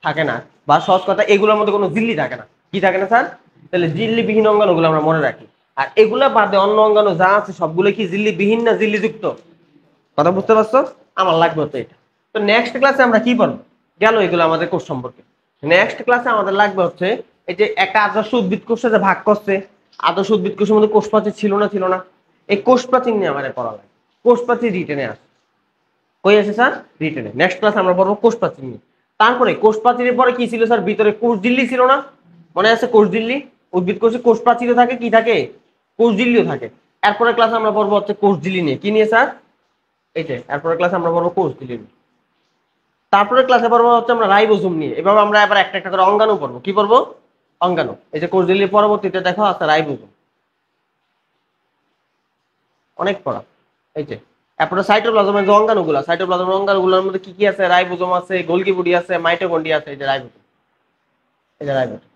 থাকে না, বা সহজ কথা এগুলোর মধ্যে কোনো ঝিল্লি থাকে না। কি থাকে না স্যার? তাহলে ঝিল্লিবিহীন অঙ্গাণুগুলো আমরা মনে রাখি। আর এগুলা বাদে অন্য অঙ্গাণু যা আছে সবগুলো কি ঝিল্লিবিহীন না ঝিল্লিযুক্ত? কথা বুঝতে পারছো? আমার লাগবে হচ্ছে এটা। তো নেক্সট ক্লাসে আমরা কি পড়বো? গেল এগুলো আমাদের কোষ সম্পর্কে। নেক্সট ক্লাসে আমাদের লাগবে হচ্ছে এই যে একটা আদর্শ উদ্ভিদ কোষে যে ভাগ করছে, আদর্শ উদ্ভিদ কোষের মধ্যে কোষ প্রাচীর ছিল না ছিল না? এই কোষ প্রাচীর নিয়ে আমাদের পড়া লাগে। কোষ প্রাচীর রিটেনে আসে। কই আছে স্যার? রিটেনে। নেক্সট ক্লাসে আমরা পড়বো কোষ প্রাচীর নিয়ে। তারপরে কোষ প্রাচীরের পরে কি ছিল স্যার? ভিতরে কোষ ঝিল্লি ছিল না? মনে আছে কোষ ঝিল্লি? উদ্ভিদ কোষে কোষ প্রাচীরও থাকে, কি থাকে? কোষ ঝিল্লিও থাকে। এরপরে ক্লাসে আমরা পড়বো হচ্ছে কোষ ঝিল্লি নিয়ে। কি নিয়ে স্যার? এইটাই। এরপরে ক্লাসে আমরা পড়বো কোষ ঝিল্লি নিয়ে। তারপরে ক্লাসে পড়বো হচ্ছে আমরা রাইবোজোম নিয়ে। এভাবে আমরা এবার একটা একটা করে অঙ্গাণু পড়বো। কি পড়বো? অঙ্গাণু। এই যে কোষ ঝিল্লির পরবর্তীতে দেখো আছে রাইবোজোম। অনেক পড়া। এই যে এরপরে সাইটোপ্লাজমের যে অঙ্গাণুগুলো, সাইটোপ্লাজমের অঙ্গাণুগুলোর মধ্যে কি কি আছে? রাইবোজোম আছে, গোলগি বডি আছে, মাইটোকন্ড্রিয়া আছে। এই যে রাইবোজোম, এই যে রাইবোজোম।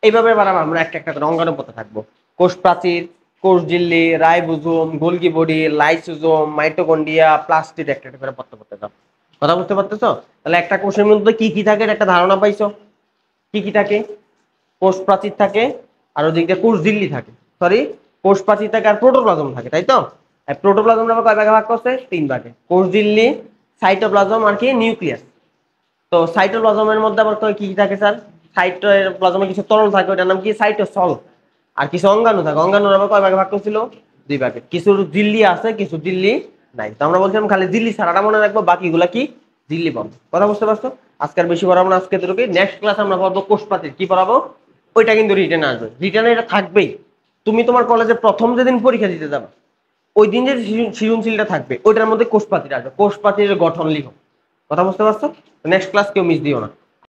এইভাবে এবার আমরা একটা একটা করে অঙ্গাণু পড়তে থাকবো। কোষ প্রাচীর, কোষ ঝিল্লি, ribosome, Golgi body, lysosome, mitochondria, plastid, একটা একটা করে পড়তে পড়তে যাও। কথা বুঝতে পারতেছো? তাহলে একটা কোষের মধ্যে কি কি থাকে একটা ধারণা পাইছো? কি কি থাকে? কোষ প্রাচীর থাকে, আর ওদিক দিয়ে কোষ ঝিল্লি থাকে, সরি কোষ প্রাচীর থাকে আর প্রোটোপ্লাজম থাকে, তাই তো? প্রোটোপ্লাজম আবার কয় ভাগে ভাগ করছে? তিন ভাগে। কোষ ঝিল্লি, সাইটোপ্লাজম আর কি নিউক্লিয়াস। তো সাইটোপ্লাজমের মধ্যে আবার কি কি থাকে স্যার? সাইটোপ্লাজমে কিছু তরল থাকে, ওটার নাম কি? সাইটোসল। আর কিছু অঙ্গাণু থাকে, অঙ্গাণুর আবার কয় ভাগে ভাগ করছিল? দুই ভাগে। কিছু ঝিল্লি আছে, কিছু ঝিল্লি নাই। তো আমরা বলছিলাম খালি ঝিল্লি ছাড়াটা মনে রাখবো, বাকিগুলা কি? ঝিল্লি পাবো। কথা বুঝতে পারছো? আজকে আর বেশি পড়াবো না, আজকে এতটুকু। নেক্সট ক্লাস আমরা পড়বো কোষ প্রাচীর। কি পড়াবো? ওইটা কিন্তু রিটেনে আসবে, রিটেনে এটা থাকবেই। তুমি তোমার কলেজে প্রথম যেদিন পরীক্ষা দিতে যাবে ওই দিন যে সৃজনশীলটা থাকবে ওইটার মধ্যে কোষ প্রাচীর আসবে, কোষ প্রাচীরের গঠন লিখো। কথা বুঝতে পারছো? নেক্সট ক্লাস কেউ মিস দিও না।